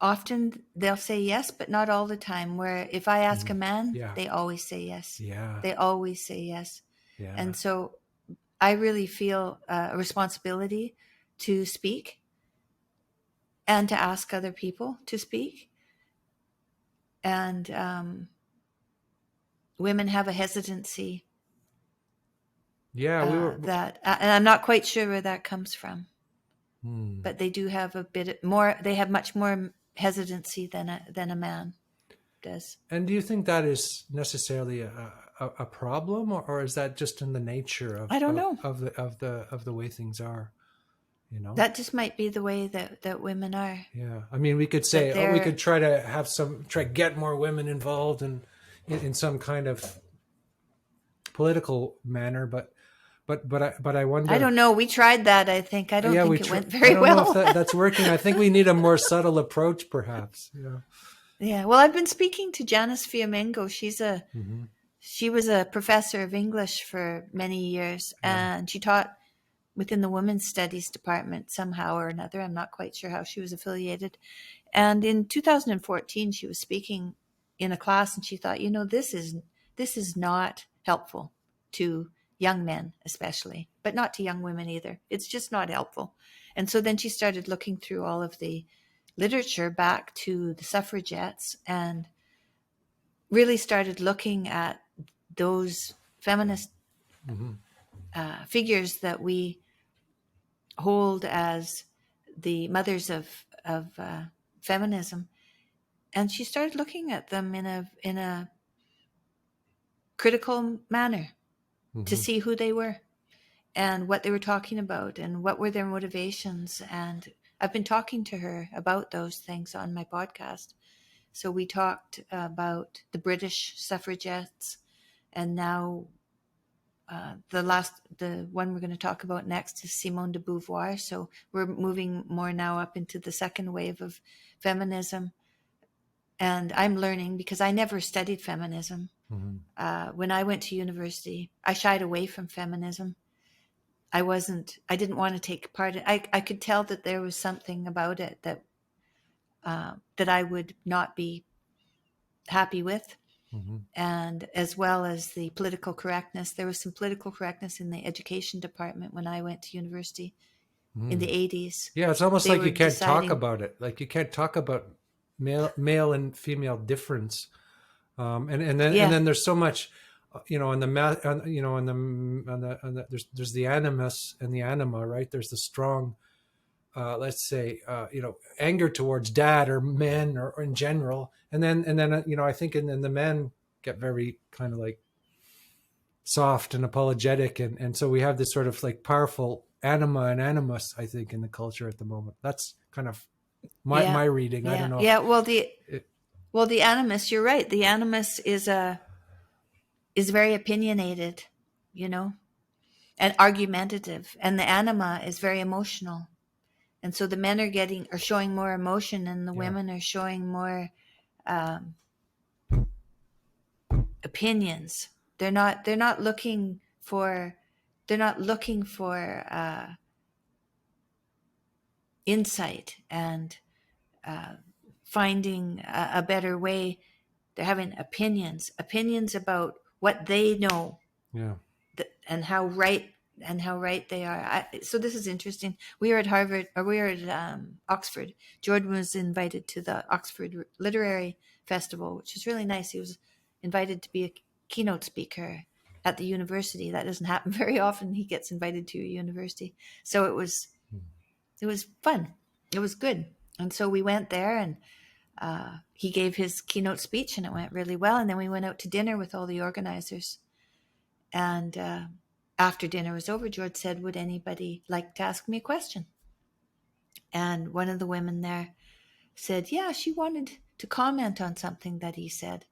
B: often they'll say yes, but not all the time. Where if I ask a man,
A: Yeah,
B: they always say yes.
A: yeah,
B: They always say yes.
A: yeah.
B: And so I really feel a responsibility to speak and to ask other people to speak. And women have a hesitancy
A: Yeah, we were.
B: and I'm not quite sure where that comes from,
A: Hmm.
B: but they do have a bit more. They have much more hesitancy than a man does.
A: And do you think that is necessarily a problem, or is that just in the nature
B: I don't know.
A: of the way things are? You know?
B: That just might be the way that women are.
A: Yeah. I mean, we could
B: That
A: say, oh, we
B: they're.
A: could try to get more women involved in some kind of political manner, but I
B: I
A: wonder.
B: don't know. We tried that. I think. I don't
A: Yeah,
B: think it went
A: I
B: very
A: don't know if
B: well.
A: that's working. I think we need a more subtle approach, perhaps. Yeah.
B: Yeah. Well, I've been speaking to Janice Fiamengo.
A: Mm-hmm.
B: She was a professor of English for many years,
A: Yeah.
B: and she taught within the women's studies department somehow or another. I'm not quite sure how she was affiliated. And in 2014, she was speaking in a class, and she thought, this is not helpful to young men, especially, but not to young women either. It's just not helpful. And so then she started looking through all of the literature back to the suffragettes and really started looking at those feminist
A: Mm-hmm.
B: figures that we hold as the mothers of feminism, and she started looking at them in a critical manner to
A: Mm-hmm.
B: see who they were and what they were talking about and what were their motivations. And I've been talking to her about those things on my podcast. So we talked about the British suffragettes, and now the one we're going to talk about next is Simone de Beauvoir. So we're moving more now up into the second wave of feminism, And I'm learning because I never studied feminism. When I went to university, I shied away from feminism. I didn't want to take part. I could tell that there was something about it that I would not be happy with. And as well as the political correctness. There was some political correctness in the education department when I went to university in the 80s.
A: Yeah, it's almost
B: They
A: like
B: were
A: you can't talk
B: deciding-
A: about it. Like you can't talk about male and female difference. And then there's so much, on the there's the animus and the anima, right? There's the strong, let's say, anger towards dad or men or in general, and then I think and then the men get very kind of like soft and apologetic, and so we have this sort of like powerful anima and animus, I think, in the culture at the moment. That's kind of my reading. I don't know.
B: Yeah, well, the animus, you're right. The animus is very opinionated, and argumentative, and the anima is very emotional. And so the men are showing more emotion, and the women are showing more opinions. They're not looking for insight and finding a better way. They're having opinions about what they know, and how right they are. So this is interesting. We were at Harvard, or we were at Oxford. Jordan was invited to the Oxford Literary Festival, which is really nice. He was invited to be a keynote speaker at the university. That doesn't happen very often. He gets invited to a university. So it was fun. It was good. And so we went there, and he gave his keynote speech, and it went really well. And then we went out to dinner with all the organizers. And after dinner was over, George said, would anybody like to ask me a question? And one of the women there said, yeah, she wanted to comment on something that he said.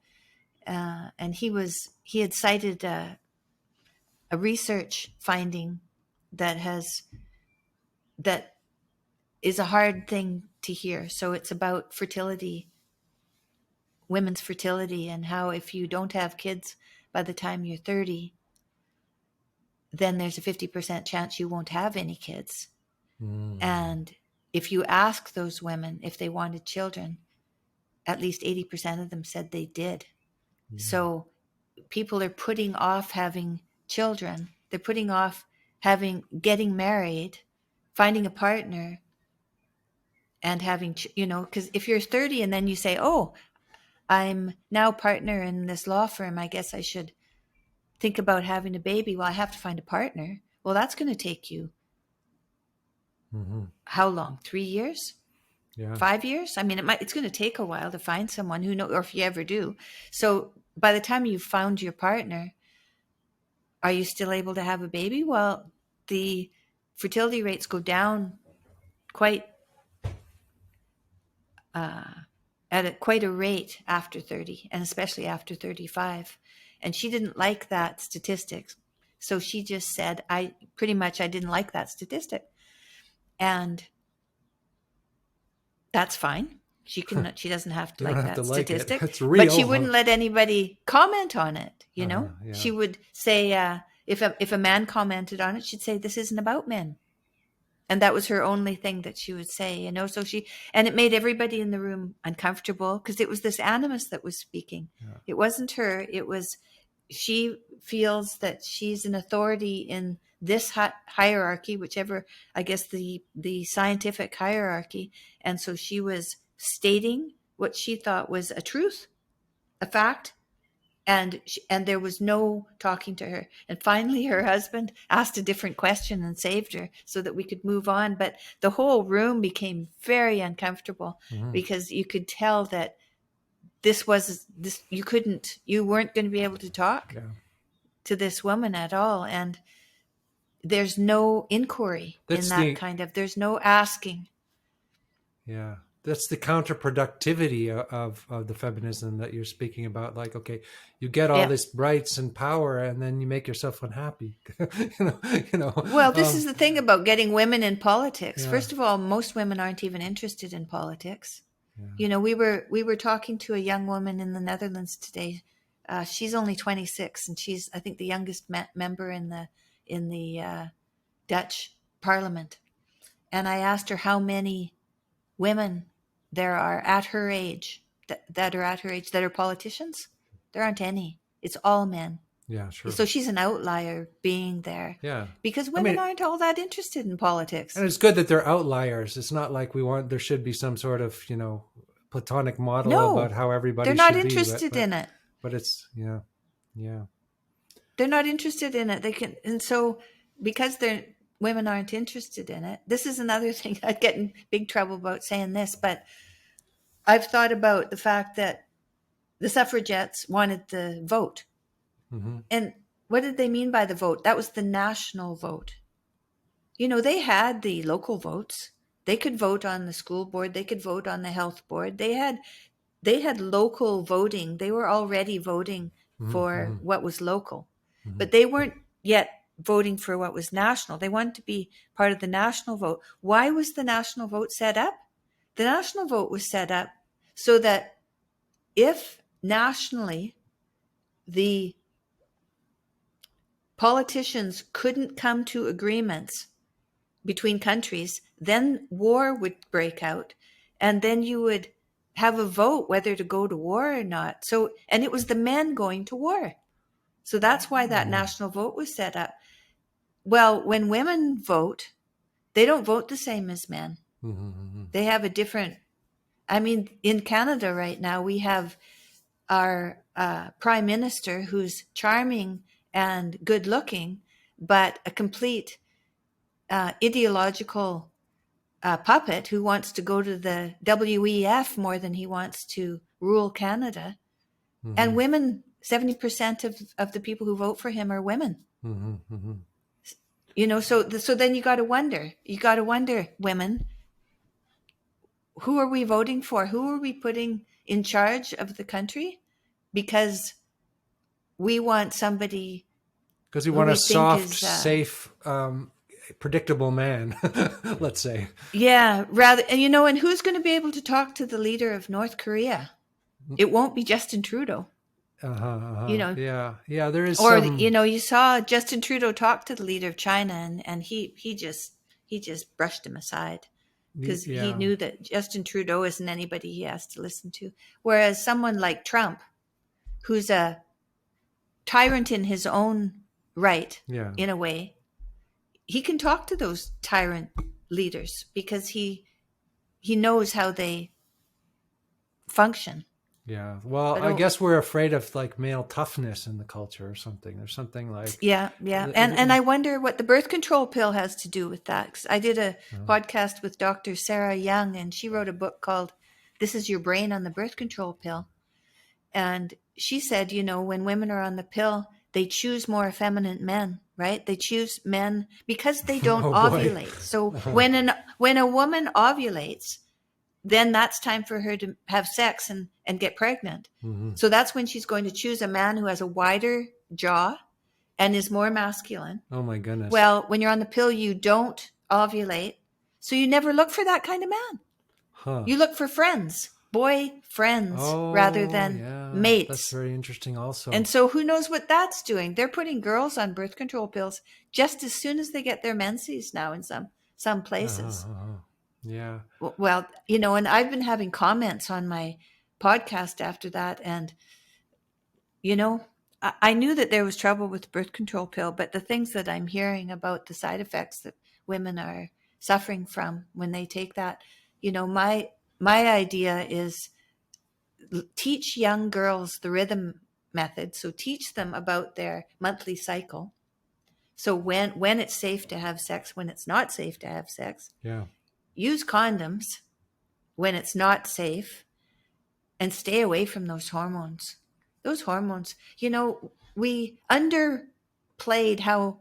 B: And he had cited a research finding that is a hard thing to hear. So it's about fertility, women's fertility, and how if you don't have kids by the time you're 30, then there's a 50% chance you won't have any kids. And if you ask those women if they wanted children, at least 80% of them said they did. So people are putting off having children. They're putting off getting married, finding a partner, and having, because if you're 30 and then you say, oh, I'm now partner in this law firm, I guess I should think about having a baby. Well, I have to find a partner. Well, that's going to take you how long? 3 years?
A: Yeah.
B: 5 years? I mean, it's going to take a while to find someone who knows, or if you ever do. So by the time you've found your partner, are you still able to have a baby? Well, the fertility rates go down quite at quite a rate after 30, and especially after 35. And she didn't like that statistic. So she just said, I didn't like that statistic. And that's fine. She doesn't have to like that statistic,
A: It's real,
B: but she wouldn't let anybody comment on it.
A: Yeah.
B: She would say, if a man commented on it, she'd say, this isn't about men. And that was her only thing that she would say, so and it made everybody in the room uncomfortable, because it was this animus that was speaking. Yeah. It wasn't her. It was, she feels that she's an authority in this hierarchy, whichever, I guess the scientific hierarchy. And so she was stating what she thought was a truth, a fact. And there was no talking to her. And finally, her husband asked a different question and saved her so that we could move on. But the whole room became very uncomfortable, because you could tell that you weren't going to be able to talk to this woman at all. And there's no inquiry there's no asking.
A: Yeah. That's the counterproductivity of the feminism that you're speaking about. Like, okay, you get all this rights and power, and then you make yourself unhappy.
B: Well, this is the thing about getting women in politics. Yeah. First of all, most women aren't even interested in politics. You know, we were talking to a young woman in the Netherlands today. She's only 26, and she's, I think, the youngest member in the Dutch Parliament. And I asked her how many women there are at her age that are at her age that are politicians. There aren't any. It's all men.
A: Yeah, sure.
B: So she's an outlier being there.
A: Yeah.
B: Because women aren't all that interested in politics.
A: And it's good that they're outliers. It's not like there should be some sort of, platonic model about how everybody
B: they're not
A: should
B: interested in it.
A: But it's, yeah.
B: They're not interested in it. And so because women aren't interested in it, this is another thing. I'd get in big trouble about saying this, but I've thought about the fact that the suffragettes wanted the vote. Mm-hmm. And what did they mean by the vote? That was the national vote. They had the local votes. They could vote on the school board. They could vote on the health board. They had local voting. They were already voting for what was local, but they weren't yet voting for what was national. They wanted to be part of the national vote. Why was the national vote set up? The national vote was set up so that if nationally the politicians couldn't come to agreements between countries, then war would break out, and then you would have a vote whether to go to war or not. So, and it was the men going to war. So that's why that national vote was set up. Well, when women vote, they don't vote the same as men. Mm-hmm. They have a different, in Canada right now, we have our prime minister who's charming and good looking, but a complete ideological puppet who wants to go to the WEF more than he wants to rule Canada. Mm-hmm. And women, 70% of the people who vote for him are women. Mm-hmm. Mm-hmm. So then you got to wonder, women, who are we voting for? Who are we putting in charge of the country? Because we want somebody.
A: Because we want a soft, safe, predictable man, let's say.
B: Yeah, rather, and who's going to be able to talk to the leader of North Korea? It won't be Justin Trudeau.
A: Yeah, there is.
B: Or you saw Justin Trudeau talk to the leader of China, and he just brushed him aside because he knew that Justin Trudeau isn't anybody he has to listen to. Whereas someone like Trump, who's a tyrant in his own right, in a way, he can talk to those tyrant leaders because he knows how they function.
A: Yeah. Well, I guess we're afraid of like male toughness in the culture or something. There's something like...
B: Yeah. And I wonder what the birth control pill has to do with that. 'Cause I did a podcast with Dr. Sarah Young, and she wrote a book called This Is Your Brain on the Birth Control Pill. And she said, when women are on the pill, they choose more effeminate men, right? They choose men because they don't ovulate. So when a woman ovulates, then that's time for her to have sex and get pregnant. Mm-hmm. So that's when she's going to choose a man who has a wider jaw and is more masculine.
A: Oh my goodness.
B: Well, when you're on the pill, you don't ovulate. So you never look for that kind of man. Huh. You look for friends. Boy friends rather than mates.
A: That's very interesting also.
B: And so who knows what that's doing? They're putting girls on birth control pills just as soon as they get their menses now in some places.
A: Yeah.
B: Well, and I've been having comments on my podcast after that. And, I knew that there was trouble with the birth control pill, but the things that I'm hearing about the side effects that women are suffering from when they take that, my idea is teach young girls the rhythm method. So teach them about their monthly cycle. So when it's safe to have sex, when it's not safe to have sex.
A: Yeah.
B: Use condoms when it's not safe and stay away from those hormones. Those hormones, we underplayed how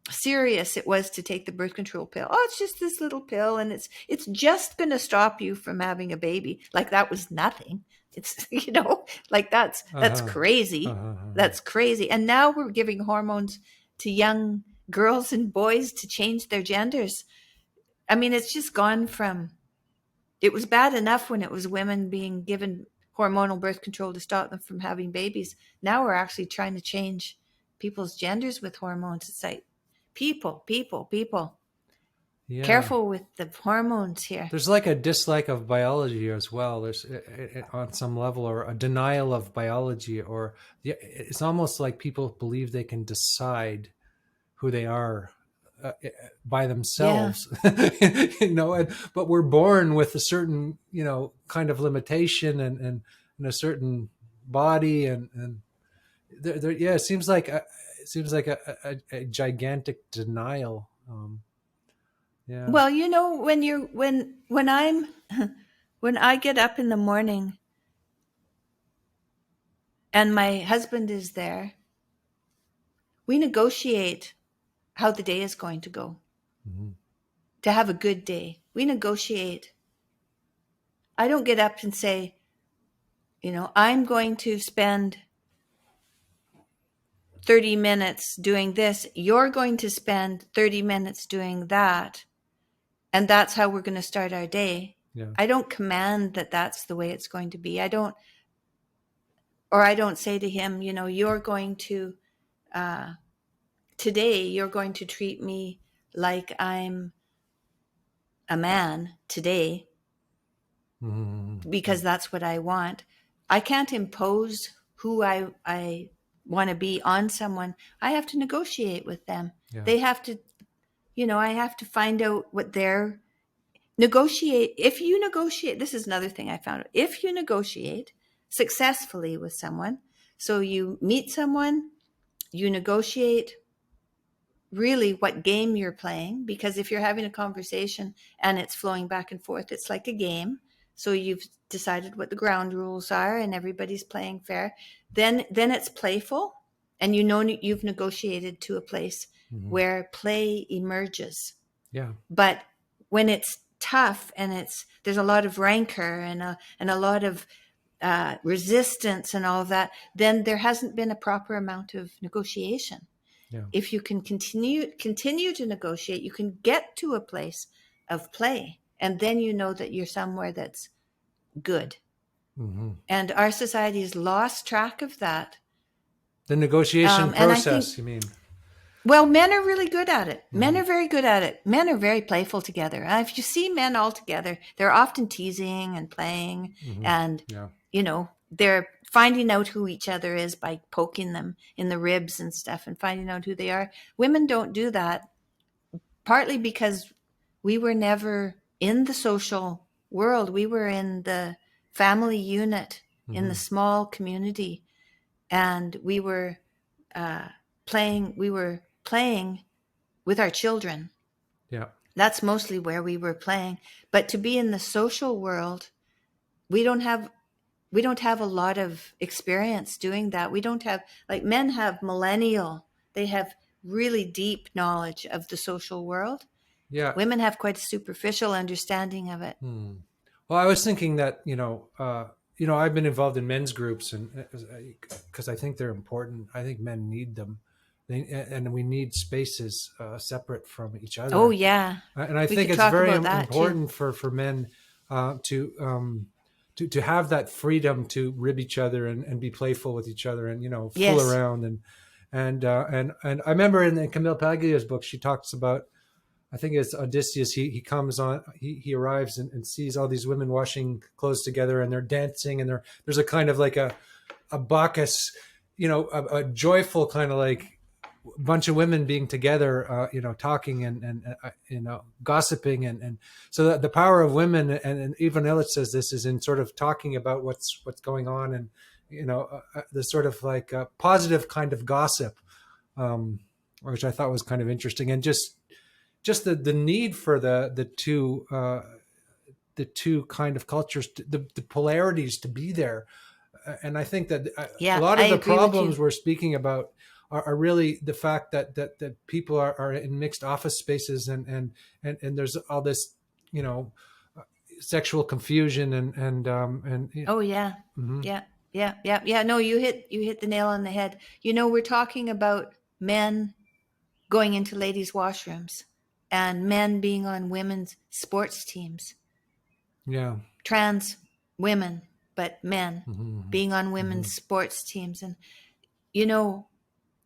B: serious it was to take the birth control pill. Oh, it's just this little pill and it's just going to stop you from having a baby. Like that was nothing. It's, like that's crazy. That's crazy. And now we're giving hormones to young girls and boys to change their genders. It's just gone from It was bad enough when it was women being given hormonal birth control to stop them from having babies. Now we're actually trying to change people's genders with hormones. It's like, people.
A: Yeah.
B: Careful with the hormones here.
A: There's like a dislike of biology as well. There's on some level, or a denial of biology, or it's almost like people believe they can decide who they are by themselves. But we're born with a certain, kind of limitation, and a certain body, and it seems like a gigantic denial. Yeah.
B: Well, when I'm when I get up in the morning and my husband is there, we negotiate how the day is going to go.
A: Mm-hmm.
B: To have a good day, we negotiate. I don't get up and say, I'm going to spend 30 minutes doing this. You're going to spend 30 minutes doing that. And that's how we're going to start our day.
A: Yeah.
B: I don't command that that's the way it's going to be. I don't say to him, you're going to, today, you're going to treat me like I'm a man today, because that's what I want. I can't impose who I want to be on someone. I have to negotiate with them.
A: Yeah.
B: They have to, I have to find out what their negotiate. If you negotiate, this is another thing I found out. If you negotiate successfully with someone, so you meet someone, you negotiate really what game you're playing, because if you're having a conversation and it's flowing back and forth, it's like a game. So you've decided what the ground rules are and everybody's playing fair. Then it's playful, and you've negotiated to a place where play emerges.
A: Yeah.
B: But when it's tough and there's a lot of rancor and a lot of resistance and all of that, then there hasn't been a proper amount of negotiation.
A: Yeah.
B: If you can continue to negotiate, you can get to a place of play, and then that you're somewhere that's good.
A: Mm-hmm.
B: And our society has lost track of that.
A: The negotiation process, you mean?
B: Well, men are really good at it. Men are very good at it. Men are very playful together. And if you see men all together, they're often teasing and playing, and they're finding out who each other is by poking them in the ribs and stuff, and finding out who they are. Women don't do that, partly because we were never in the social world. We were in the family unit, in the small community, and we were playing with our children.
A: Yeah.
B: That's mostly where we were playing. But to be in the social world, we don't have a lot of experience doing that. We don't have, like, men have millennial, they have really deep knowledge of the social world.
A: Yeah.
B: Women have quite a superficial understanding of it.
A: Well, I was thinking that, I've been involved in men's groups, and because I think they're important. I think men need them. And we need spaces separate from each other.
B: Oh, yeah.
A: And I think it's very important for men to have that freedom to rib each other and be playful with each other, and fool around, and I remember in Camille Paglia's book, she talks about, I think it's Odysseus. He comes on, he arrives and sees all these women washing clothes together, and they're dancing, and there's a kind of like a Bacchus, a joyful kind of like bunch of women being together, talking and gossiping, and so that the power of women, and even Illich says this, is in sort of talking about what's going on, and the sort of like positive kind of gossip, which I thought was kind of interesting, and just the need for the two kind of cultures, the polarities to be there. And I think that a lot of the problems we're speaking about are really the fact that people are in mixed office spaces, and there's all this, sexual confusion and
B: oh yeah. Yeah. No, you hit the nail on the head. We're talking about men going into ladies' washrooms and men being on women's sports teams.
A: Yeah.
B: trans women, but men
A: Mm-hmm.
B: being on women's sports teams. And, you know,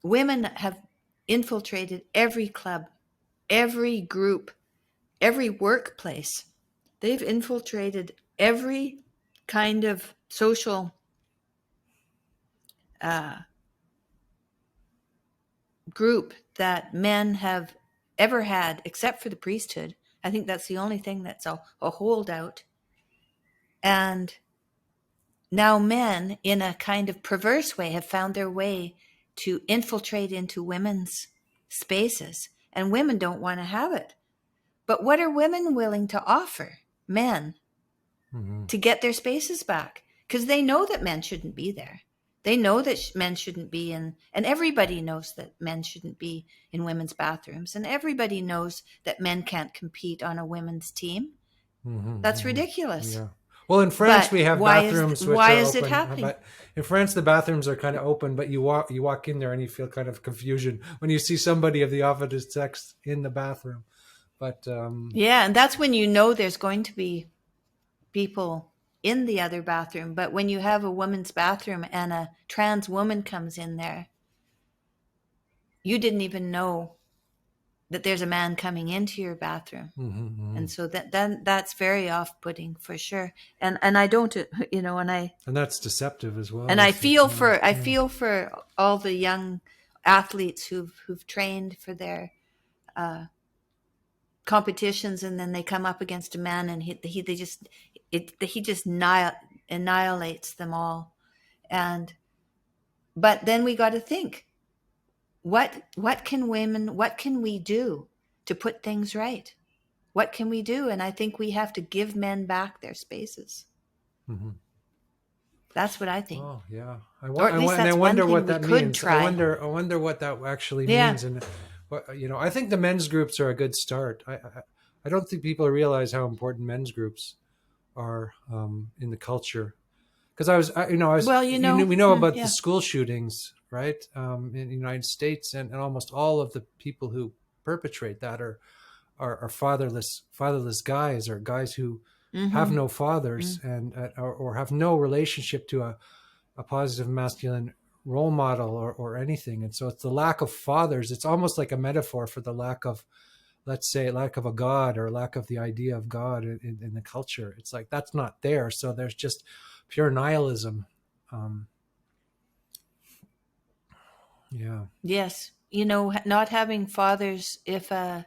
B: women have infiltrated every club, every group, every workplace. They've infiltrated every kind of social group that men have ever had, except for the priesthood. I think that's the only thing that's a holdout. And now men, in a kind of perverse way, have found their way to infiltrate into women's spaces. And women don't want to have it. But what are women willing to offer men to get their spaces back? Because they know that men shouldn't be there. They know that men shouldn't be in, and everybody knows that men shouldn't be in women's bathrooms. And everybody knows that men can't compete on a women's team. That's ridiculous.
A: Yeah. Well, in France,
B: But
A: we have
B: why
A: bathrooms which
B: why
A: are
B: is it
A: open.
B: happening?
A: But in France, the bathrooms are kind of open, but you walk in there and you feel kind of confusion when you see somebody of the opposite sex in the bathroom. But
B: Yeah, and that's when you know there's going to be people in the other bathroom. But when you have a woman's bathroom and a trans woman comes in there, you didn't even know that there's a man coming into your bathroom. And so that's very off-putting for sure. And I don't, you know,
A: and that's deceptive as well.
B: and I feel for all the young athletes who've trained for their competitions, and then they come up against a man, and he just annihilates them all. But then we got to think, what can we do to put things right? What can we do? And I think we have to give men back their spaces. That's what I think.
A: Oh yeah,
B: Or at least that's one
A: wonder
B: thing
A: what
B: we
A: that
B: could
A: means.
B: try.
A: I wonder what that actually
B: Yeah.
A: means. And you know, I think the men's groups are a good start. I don't think people realize how important men's groups are in the culture. Because we know about
B: yeah.
A: the school shootings, right? In the United States, and almost all of the people who perpetrate that are fatherless guys, or guys who have no fathers and or have no relationship to a positive masculine role model or anything. And so it's the lack of fathers. It's almost like a metaphor for the lack of, let's say, lack of a God, or lack of the idea of God in the culture. It's like that's not there. So there's just pure nihilism. Yeah.
B: Yes. You know, not having fathers, if a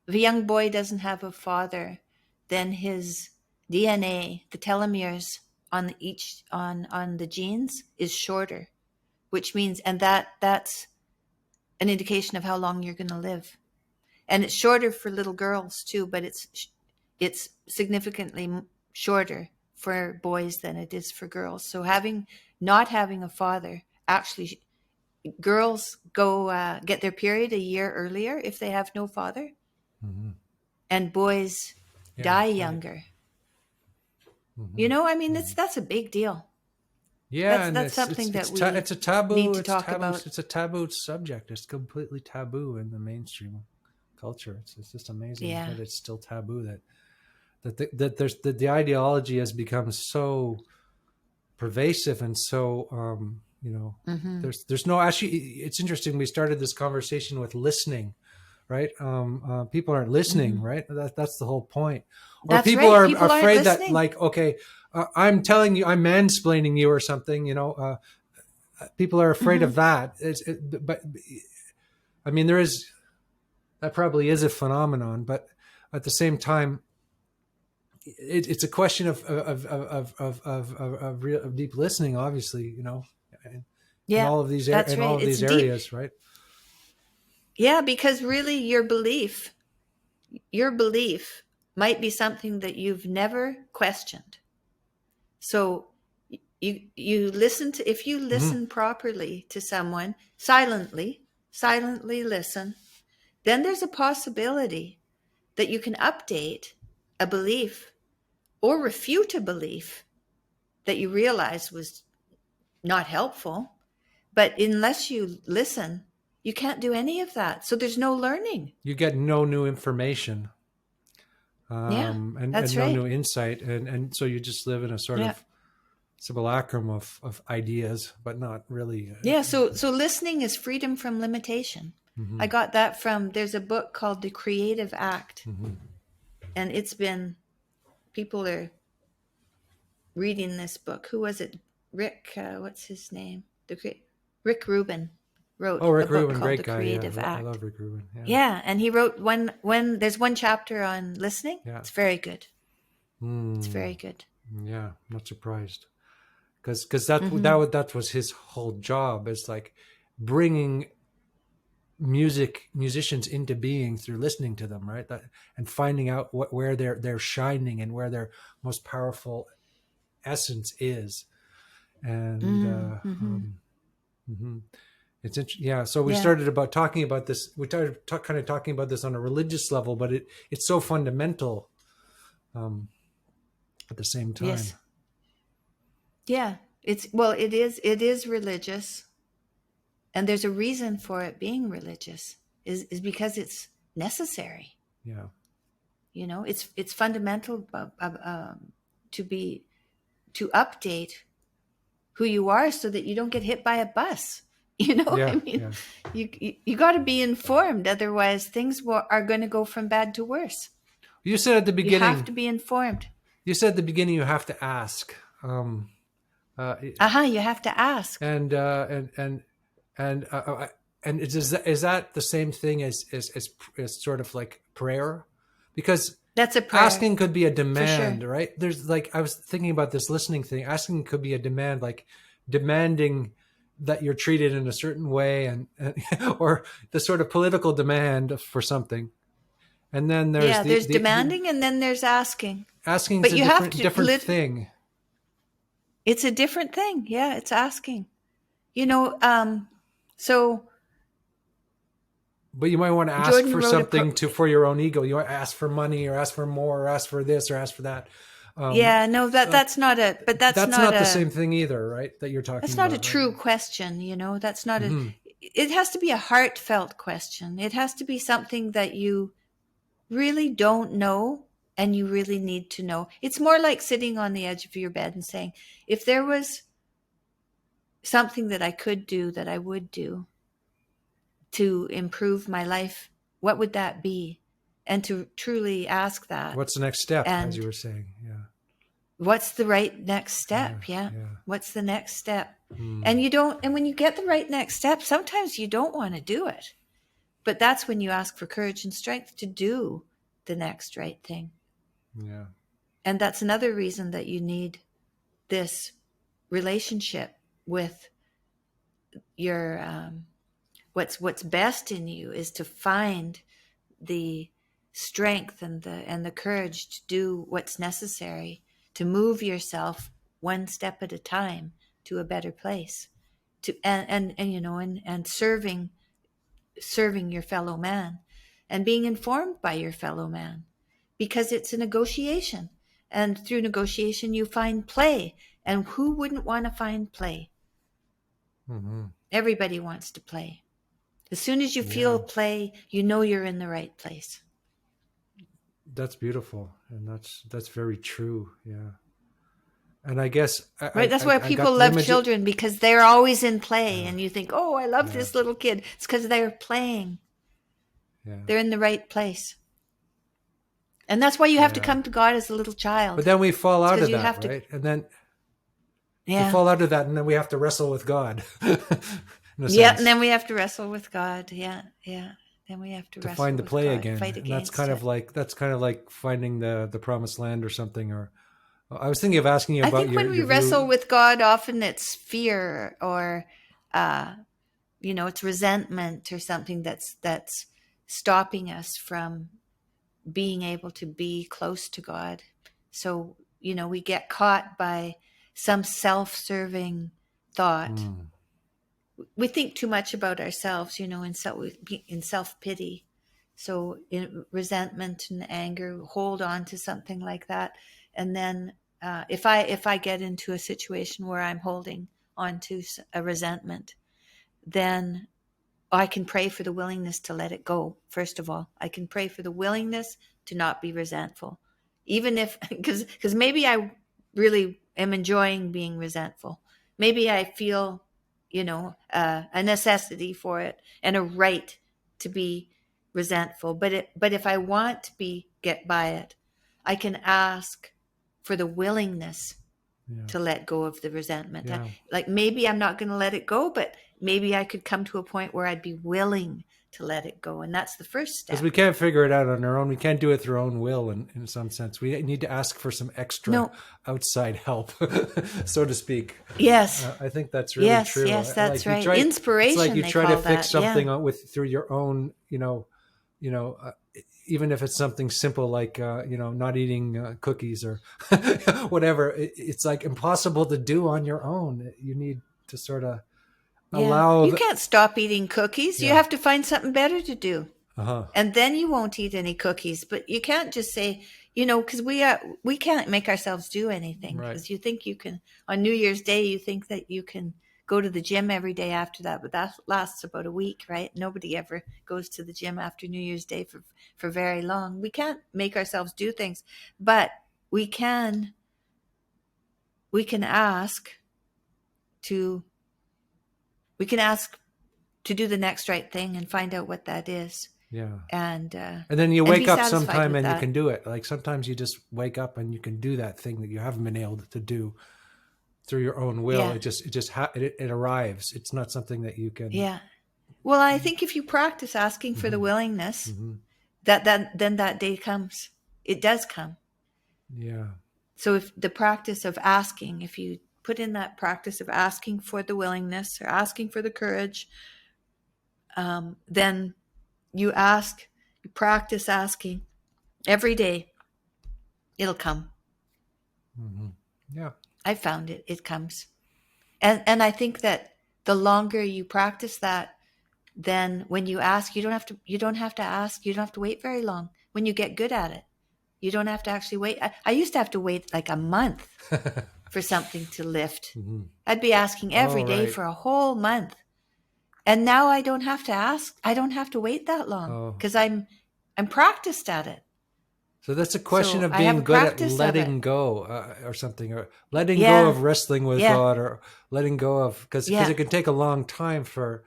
B: young boy doesn't have a father, then his DNA, the telomeres on the genes is shorter, which means, and that's an indication of how long you're going to live. And it's shorter for little girls too, but it's significantly shorter for boys than it is for girls. So not having a father, actually, girls go get their period a year earlier if they have no father, and boys die younger. You know, I mean, that's a big deal.
A: Yeah, and
B: that's something that we
A: it's a taboo.
B: need to talk about.
A: It's a taboo subject. It's completely taboo in the mainstream culture. It's just amazing that it's still taboo. That there's the ideology has become so pervasive and so there's no, actually, it's interesting. We started this conversation with listening, right? People aren't listening, right? That's the whole point. Or
B: That's
A: people
B: right.
A: are
B: People aren't
A: afraid that,
B: listening.
A: like, okay, I'm telling you, I'm mansplaining you or something, people are afraid of that. But I mean, that probably is a phenomenon, but at the same time, it's a question of real deep listening, obviously, in all of these
B: that's right.
A: all of these areas, right?
B: Yeah, because really your belief might be something that you've never questioned. So you listen to, if you listen properly to someone, silently listen, then there's a possibility that you can update a belief or refute a belief that you realize was not helpful. But unless you listen, you can't do any of that. So there's no learning.
A: You get no new information.
B: Yeah,
A: and
B: that's
A: no
B: right.
A: new insight, and so you just live in a sort
B: Yeah.
A: of simulacrum of ideas, but not really.
B: Yeah, so listening is freedom from limitation. I
A: Mhm,
B: got that from, there's a book called The Creative Act,
A: mhm.
B: and it's been, people are reading this book. Who was it? Rick, what's his name? Rick Rubin wrote
A: Oh,
B: a
A: Rick
B: book
A: Rubin,
B: called
A: great
B: The
A: guy. Yeah,
B: Creative
A: I
B: Act.
A: love Rick Rubin. Yeah,
B: Yeah, and he wrote when there's one chapter on listening.
A: yeah.
B: It's very good. It's
A: Mm,
B: very good.
A: yeah, not surprised. Because
B: Mm-hmm.
A: that was his whole job. It's like bringing musicians into being through listening to them, right? That, and finding out where they're shining and where their most powerful essence is. And
B: Mm-hmm.
A: mhm. It's interesting. Yeah. So we
B: Yeah.
A: started about talking about this. We started kind of talking about this on a religious level, but it's so fundamental um, at the same
B: Yes.
A: time.
B: Yeah. It is religious, and there's a reason for it being religious. Is because it's necessary.
A: Yeah.
B: It's fundamental, to be to update who you are so that you don't get hit by a bus. I
A: Yeah.
B: mean,
A: Yeah.
B: you got to be informed, otherwise things are going to go from bad to worse.
A: You said at the
B: You have
A: beginning.
B: to be informed.
A: You said at the beginning you have to ask. Uh,
B: You have to ask.
A: and and uh, uh, and is that the same thing as sort of like prayer? Because
B: That's a prayer,
A: asking could be a
B: for sure.
A: demand, right? There's like, I was thinking about this listening thing. Asking could be a demand, like demanding that you're treated in a certain way, and or the sort of political demand for something. And then there's
B: Yeah, there's
A: the
B: demanding and then there's asking.
A: asking is
B: But
A: a
B: you have
A: different thing.
B: it's a different thing. Yeah, it's asking. You know, um so
A: But you might want to ask
B: Jordan
A: for
B: wrote
A: something to for your own ego. You want to ask for money, or ask for more, or ask for this, or ask for that. Um,
B: yeah, no,
A: uh,
B: that's not a but
A: that's not the same thing either, right? That you're
B: that's
A: talking
B: not a
A: about, right?
B: true question. That's not a
A: Hmm.
B: it has to be a heartfelt question. It has to be something that you really don't know and you really need to know. It's more like sitting on the edge of your bed and saying, if there was something that I could do, that I would do to improve my life, what would that be? And to truly ask that.
A: What's the next step, as you
B: And
A: were saying? Yeah,
B: what's the right next
A: yeah,
B: step? Yeah.
A: yeah.
B: What's the next step?
A: Hmm.
B: And when you get the right next step, sometimes you don't want to do it. But that's when you ask for courage and strength to do the next right thing.
A: Yeah.
B: And that's another reason that you need this relationship with your what's best in you, is to find the strength and the courage to do what's necessary to move yourself one step at a time to a better place, to and serving your fellow man and being informed by your fellow man, because it's a negotiation, and through negotiation you find play, and who wouldn't want to find play?
A: Hmm.
B: Everybody wants to play. As soon as you feel
A: Yeah.
B: play, you know you're in the right place.
A: That's beautiful, and that's very true. Yeah. And I guess
B: Right? That's why
A: I
B: people
A: got the
B: love
A: image.
B: children, because they're always in play,
A: Yeah.
B: and you think, oh, I love
A: Yeah.
B: this little kid. It's because they're playing.
A: Yeah.
B: They're in the right place. And that's why you have to
A: Yeah.
B: come to God as a little
A: But
B: child.
A: then we fall
B: It's
A: out
B: because
A: of
B: you
A: that,
B: have to,
A: right? And then we
B: yeah.
A: fall out of that, and then we have to wrestle with God, in a
B: Yeah, and
A: sense,
B: then we have to wrestle with God. Yeah, yeah. Then we have to
A: to
B: wrestle
A: find the
B: with
A: play
B: God,
A: again.
B: fight
A: And
B: against it.
A: that's kind of like finding the promised land or something. Or I was thinking of asking you
B: I
A: about
B: think when we
A: your
B: wrestle
A: view.
B: with God, often it's fear, or uh, it's resentment or something that's stopping us from being able to be close to God. So, we get caught by some self-serving thought.
A: Hmm.
B: We think too much about ourselves, in self-pity. So in resentment and anger, hold on to something like that. And then if I get into a situation where I'm holding on to a resentment, then I can pray for the willingness to let it go. First of all, I can pray for the willingness to not be resentful, even if, because maybe I really am enjoying being resentful. Maybe I feel, a necessity for it and a right to be resentful. But if I want to get by it, I can ask for the willingness to let go of the resentment.
A: Yeah.
B: Like maybe I'm not going to let it go, but maybe I could come to a point where I'd be willing to let it go. And that's the first step.
A: Because we can't figure it out on our own. We can't do it through our own will in some sense. We need to ask for some extra outside help, so to speak.
B: Yes.
A: I think that's really true.
B: Yes, that's right.
A: It's
B: Inspiration,
A: like you try to fix something
B: yeah.
A: through your own, even if it's something simple like, not eating cookies or whatever. It's like impossible to do on your own. You need to sort of allow.
B: You can't stop eating cookies. You have to find something better to do. And then you won't eat any cookies. But you can't just say, because we can't make ourselves do anything. Because you think you can, on New Year's Day, you think that you can go to the gym every day after that. But that lasts about a week, right? Nobody ever goes to the gym after New Year's Day for very long. We can't make ourselves do things. But we can ask to do the next right thing and find out what that is.
A: Yeah.
B: And
A: then you wake up sometime and you can do it. Like sometimes you just wake up and you can do that thing that you haven't been able to do through your own will. Yeah. It arrives. It's not something that you can.
B: Yeah. Well, I think if you practice asking for the willingness, then that day comes. It does come.
A: Yeah.
B: So if the practice of asking, if you put in that practice of asking for the willingness or asking for the courage, then you practice asking every day, it'll come.
A: Yeah.
B: I found it comes. And I think that the longer you practice that, then when you ask, you don't have to ask, you don't have to wait very long. When you get good at it, you don't have to actually wait. I used to have to wait like a month for something to lift. I'd be asking every day for a whole month. And now I don't have to ask. I don't have to wait that long because I'm practiced at it.
A: So that's a question of being good at letting go or something, or letting go of wrestling with God, or letting go of, because it can take a long time for,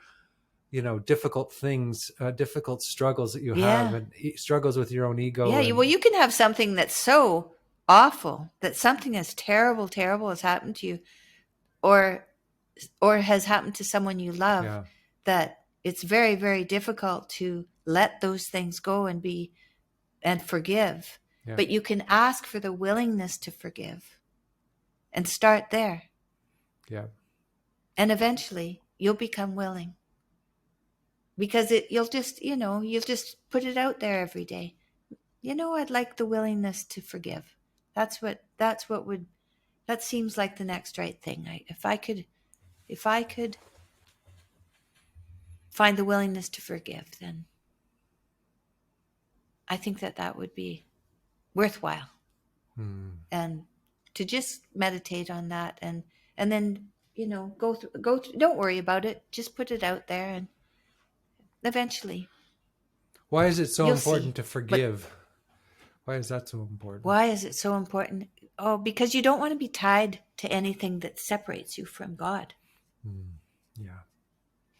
A: difficult things, difficult struggles that you have, and struggles with your own ego.
B: Yeah, well, you can have something that's so awful, that something as terrible has happened to you, or has happened to someone you love, that it's very, very difficult to let those things go and forgive. Yeah. But you can ask for the willingness to forgive and start there.
A: Yeah.
B: And eventually you'll become willing, because you'll just put it out there every day. I'd like the willingness to forgive. That seems like the next right thing. If I could find the willingness to forgive, then I think that would be worthwhile. And to just meditate on that, and then go through. Don't worry about it. Just put it out there, and eventually.
A: Why is it so important to forgive? Why is that so important?
B: Why is it so important? Oh, because you don't want to be tied to anything that separates you from God.
A: Yeah.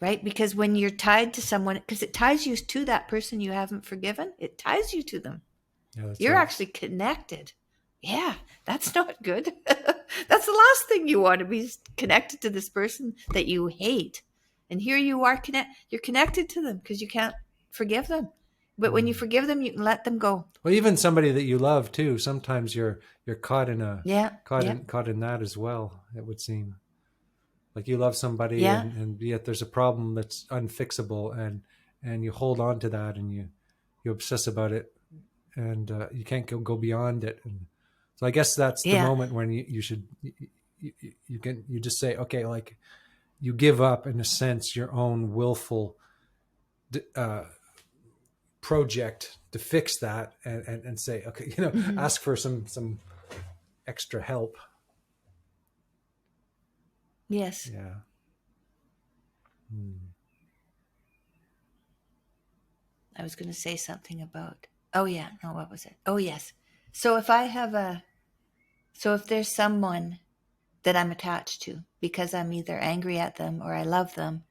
B: Right? Because when you're tied to someone, because it ties you to that person you haven't forgiven, it ties you to them.
A: Yeah, that's
B: you're actually connected. Yeah, that's not good. That's the last thing you want, to be connected to this person that you hate. And here you are, you're connected to them because you can't forgive them. But when you forgive them, you can let them go.
A: Well, even somebody that you love too, sometimes you're caught in caught in that as well, it would seem. Like you love somebody and yet there's a problem that's unfixable, and you hold on to that, and you obsess about it, and you can't go beyond it. And so I guess that's the moment when you should you just say, okay, like you give up in a sense your own willful project to fix that, and say, okay, ask for some extra help.
B: Yes.
A: Yeah.
B: I was going to say something about Oh yeah. No, what was it? Oh yes. So if there's someone that I'm attached to because I'm either angry at them or I love them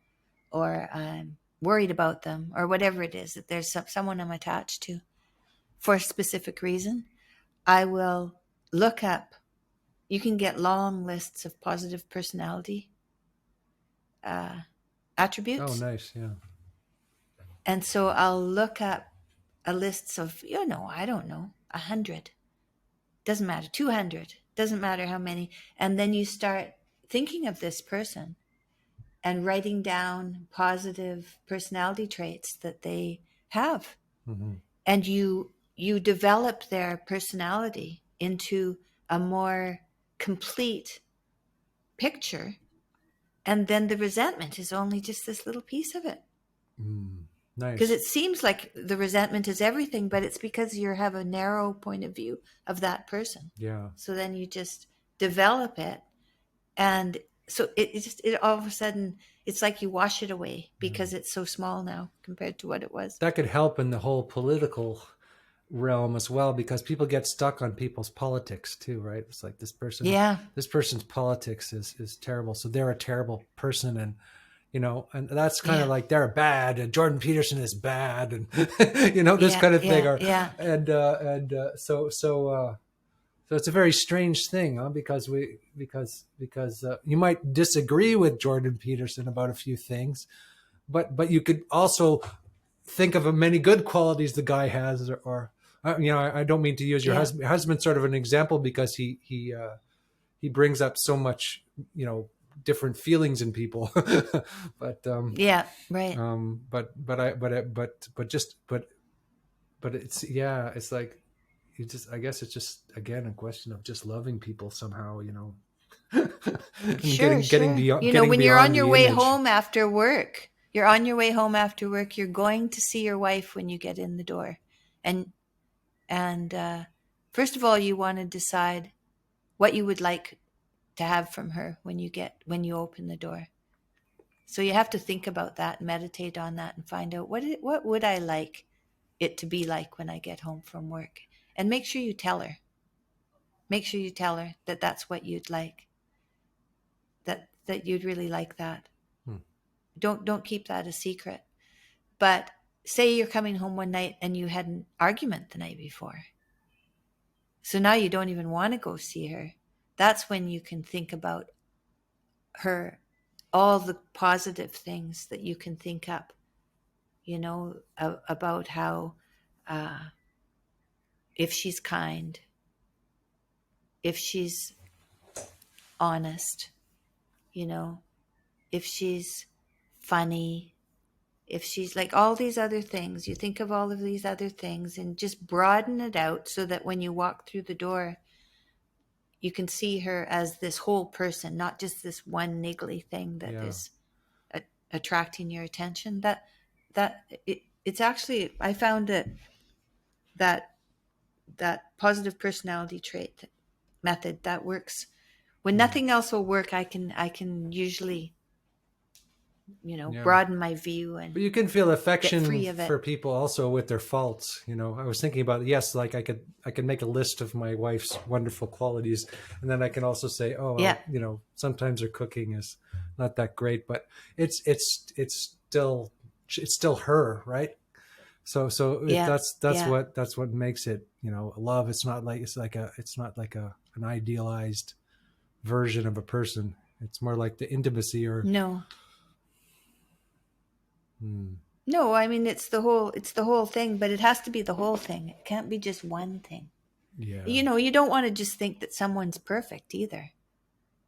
B: or I'm worried about them or whatever it is, that there's someone I'm attached to for a specific reason, I will look up. You can get long lists of positive personality
A: Oh,
B: attributes.
A: nice. Yeah.
B: And so I'll look up a list of, I don't know, 100. Doesn't matter, 200. Doesn't matter how many. And then you start thinking of this person and writing down positive personality traits that they have.
A: Mm-hmm.
B: And you develop their personality into a more complete picture, and then the resentment is only just this little piece of it, because
A: Nice.
B: it seems like the resentment is everything, but it's because you have a narrow point of view of that person.
A: Yeah.
B: So then you just develop it, and so it all of a sudden it's like you wash it away because it's so small now compared to what it was.
A: That could help in the whole political realm as well, because people get stuck on people's politics too, right? It's like
B: Yeah,
A: this person's politics is terrible, so they're a terrible person, and and that's kind of
B: yeah,
A: like they're bad, and Jordan Peterson is bad, and this
B: yeah,
A: kind of thing,
B: yeah,
A: or
B: yeah,
A: so it's a very strange thing, huh? Because you might disagree with Jordan Peterson about a few things, but you could also think of many good qualities the guy has, or I don't mean to use your
B: yeah,
A: husband sort of an example, because he brings up so much, different feelings in people, but
B: yeah, right.
A: but it's, yeah, it's like, I guess it's just, again, a question of just loving people somehow, and
B: Sure,
A: getting
B: sure.
A: beyond
B: When you're on your
A: the
B: way
A: image.
B: home after work, you're going to see your wife when you get in the door. And first of all, you want to decide what you would like to have from her when you open the door. So you have to think about that, meditate on that, and find out what would I like it to be like when I get home from work. And make sure you tell her. Make sure you tell her that that's what you'd like. That you'd really like that.
A: Hmm.
B: Don't keep that a secret. But say you're coming home one night and you had an argument the night before. So now you don't even want to go see her. That's when you can think about her, all the positive things that you can think up, about how uh, if she's kind, if she's honest, if she's funny, if she's like all these other things. You think of all of these other things and just broaden it out so that when you walk through the door, you can see her as this whole person, not just this one niggly thing that
A: Yeah.
B: is attracting your attention. It's actually, I found that that positive personality trait method that works when nothing else will work. I can usually
A: Yeah.
B: broaden my view
A: But
B: and
A: you can feel
B: get
A: affection
B: free of it.
A: for people also with their faults. I was thinking about, yes, like I could make a list of my wife's wonderful qualities, and then I can also say, oh,
B: Yeah,
A: well, sometimes her cooking is not that great, but it's still her, right? So
B: yeah, yeah,
A: that's what makes it, love. It's not like an idealized version of a person. It's more like the intimacy, or
B: no,
A: hmm,
B: no, I mean it's the whole thing, but it has to be the whole thing. It can't be just one thing.
A: yeah,
B: You don't want to just think that someone's perfect either,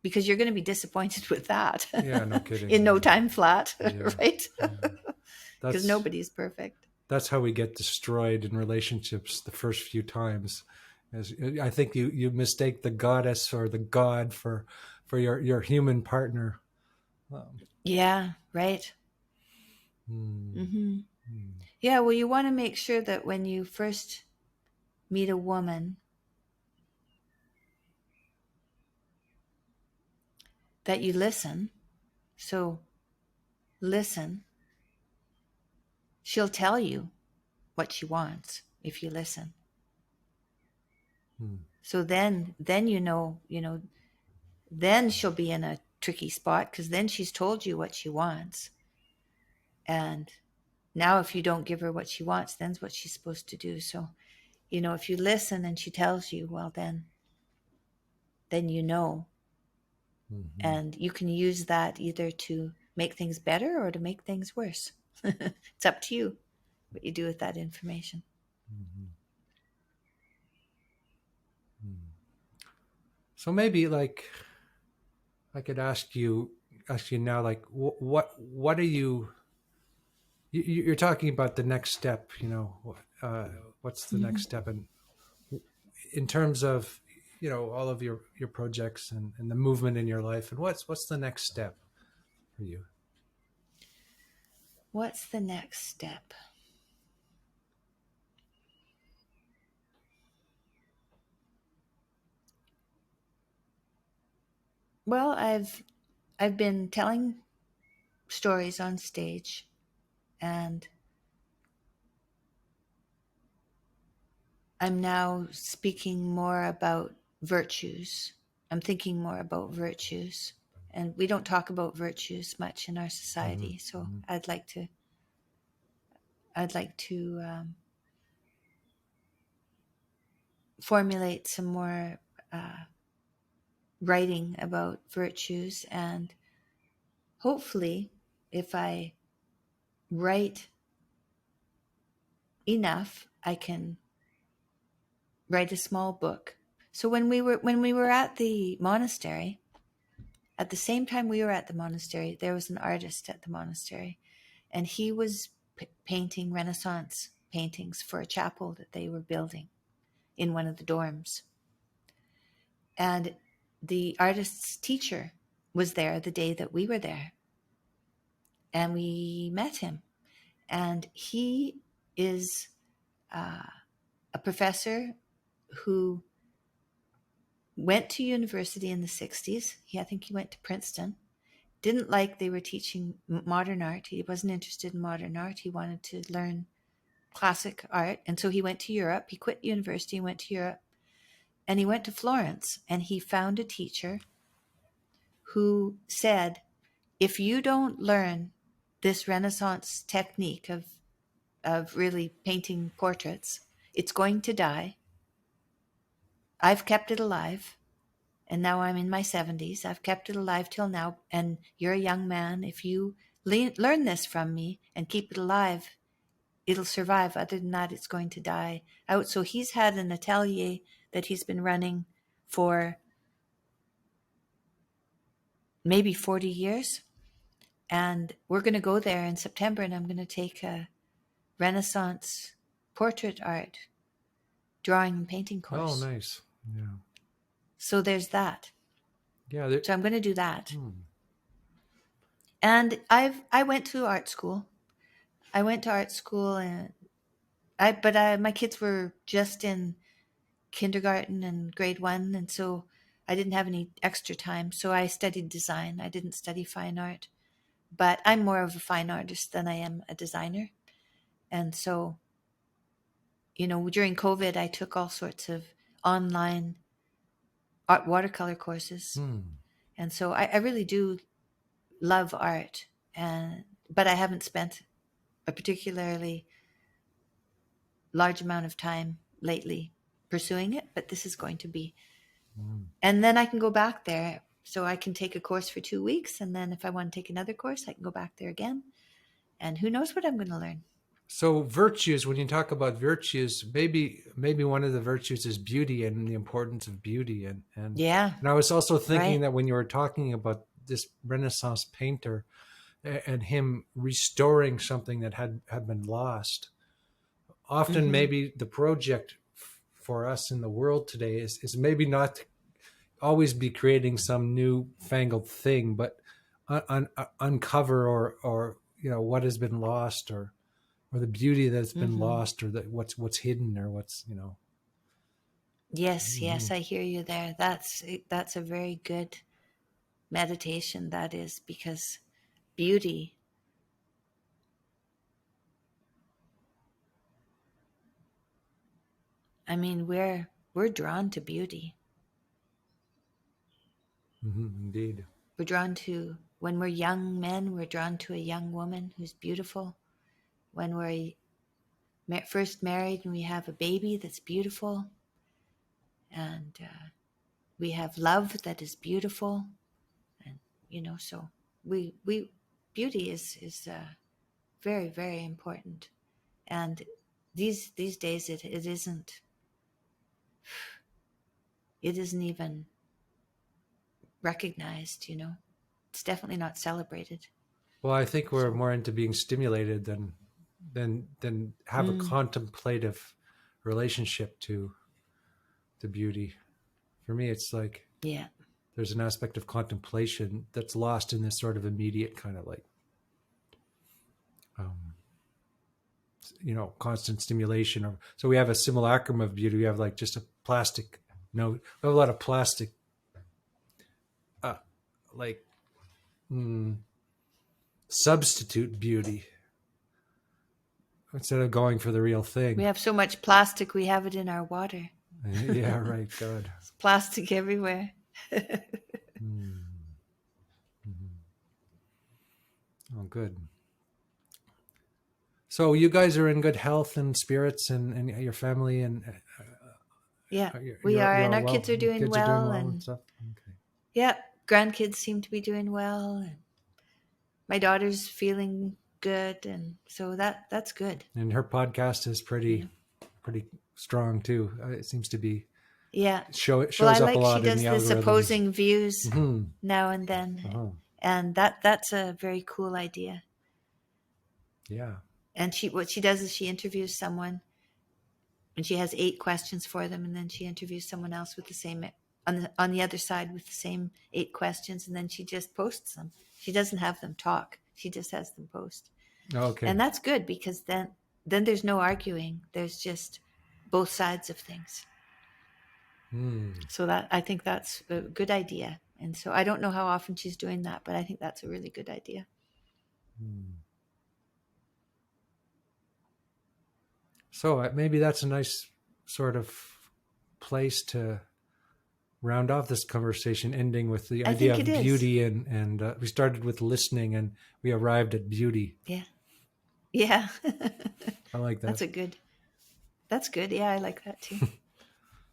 B: because you're going to be disappointed with that
A: yeah, no kidding,
B: in no time flat,
A: yeah,
B: right?
A: yeah.
B: Because
A: That's
B: nobody's perfect.
A: that's how we get destroyed in relationships the first few times. As I think you mistake the goddess or the god for your human partner. Um,
B: Yeah, right.
A: hmm,
B: Hmm.
A: hmm,
B: Yeah, well, you want to make sure that when you first meet a woman, that you listen. So listen. She'll tell you what she wants. if you listen.
A: Hmm.
B: So then then she'll be in a tricky spot, because then she's told you what she wants. And now if you don't give her what she wants, then's what she's supposed to do. So, if you listen and she tells you, well, then you know.
A: Mm-hmm.
B: And you can use that either to make things better or to make things worse. It's up to you what you do with that information.
A: Mm-hmm. Mm. So maybe like I could ask you now, like what are you're talking about the next step, what's the next step, and in terms of all of your projects and the movement in your life, and what's the next step for you?
B: What's the next step? Well, I've been telling stories on stage, and I'm now speaking more about virtues. I'm thinking more about virtues, and we don't talk about virtues much in our
A: Mm-hmm.
B: society. So
A: Mm-hmm.
B: I'd like to formulate some more writing about virtues, and hopefully, if I write enough, I can write a small book. So when we were at the monastery, at the same time we were at the monastery, there was an artist at the monastery, and he was painting Renaissance paintings for a chapel that they were building in one of the dorms. And the artist's teacher was there the day that we were there, and we met him. And he is a professor who went to university in the 60s. I think he went to Princeton. Didn't like they were teaching modern art. He wasn't interested in modern art. He wanted to learn classic art. And so he went to Europe. He quit university and went to Europe. And he went to Florence, and he found a teacher who said, if you don't learn this Renaissance technique of really painting portraits, it's going to die. I've kept it alive, and now I'm in my 70s. I've kept it alive till now, and you're a young man. If you learn this from me and keep it alive, it'll survive. Other than that, it's going to die out. So he's had an atelier that he's been running for maybe 40 years. And we're going to go there in September, and I'm going to take a Renaissance portrait art drawing and painting
A: Oh,
B: course.
A: nice. Yeah.
B: So there's that.
A: Yeah.
B: So I'm going to do that.
A: Hmm.
B: And I went to art school. I went to art school, and my kids were just in kindergarten and grade 1, and so I didn't have any extra time. So I studied design. I didn't study fine art, but I'm more of a fine artist than I am a designer. And so, during COVID, I took all sorts of online art watercolor courses.
A: Hmm.
B: And so I really do love art, but I haven't spent a particularly large amount of time lately pursuing it, but this is going to be.
A: Hmm.
B: And then I can go back there. So I can take a course for 2 weeks, and then if I want to take another course, I can go back there again. And who knows what I'm going to learn.
A: So virtues, when you talk about virtues, maybe one of the virtues is beauty and the importance of beauty,
B: Yeah,
A: and I was also thinking
B: right.
A: that when you were talking about this Renaissance painter and him restoring something that had been lost, often
B: Mm-hmm.
A: maybe the project for us in the world today is maybe not to always be creating some new fangled thing, but uncover or what has been lost, or the beauty that's been
B: Mm-hmm.
A: lost, or that what's hidden, or what's.
B: Yes,
A: Mhm.
B: yes, I hear you there. That's a very good meditation, that is, because beauty, I mean, we're drawn to beauty.
A: Indeed.
B: We're drawn to, when we're young men, we're drawn to a young woman who's beautiful. When we're first married and we have a baby that's beautiful, and we have love that is beautiful, and so we beauty is very, very important. And these days it isn't even recognized. It's definitely not celebrated.
A: Well, I think we're more into being stimulated than have a contemplative relationship to beauty. For me, it's like,
B: Yeah.
A: there's an aspect of contemplation that's lost in this sort of immediate kind of like, constant stimulation. So we have a simulacrum of beauty. We have like just a plastic note. We have a lot of plastic, like substitute beauty instead of going for the real thing.
B: We have so much plastic, we have it in our water.
A: Yeah, right. God.
B: There's plastic everywhere.
A: Oh, good. So you guys are in good health and spirits, and your family, and
B: yeah, we are, and our
A: well.
B: kids are doing
A: Kids
B: well,
A: are doing well
B: and
A: and stuff. Okay.
B: yeah, grandkids seem to be doing well, and my daughter's feeling good, and so that's good.
A: And her podcast is pretty strong too. It seems to be.
B: Yeah.
A: Shows
B: well, I
A: up
B: like
A: a lot
B: she
A: in
B: does
A: the
B: this
A: algorithms.
B: opposing views now and then, and that's a very cool idea.
A: Yeah.
B: And what she does is she interviews someone, and she has 8 questions for them, and then she interviews someone else with the same on the other side with the same 8 questions, and then she just posts them. She doesn't have them talk; she just has them post.
A: Okay.
B: And that's good, because then there's no arguing. There's just both sides of things. So that, I think that's a good idea. And so I don't know how often she's doing that, but I think that's a really good idea.
A: So maybe that's a nice sort of place to round off this conversation, ending with the idea of beauty, and we started with listening and we arrived at beauty.
B: Yeah.
A: I like that.
B: That's good. Yeah, I like that too.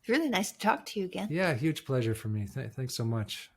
B: It's really nice to talk to you again.
A: Yeah, huge pleasure for me. Thanks so much.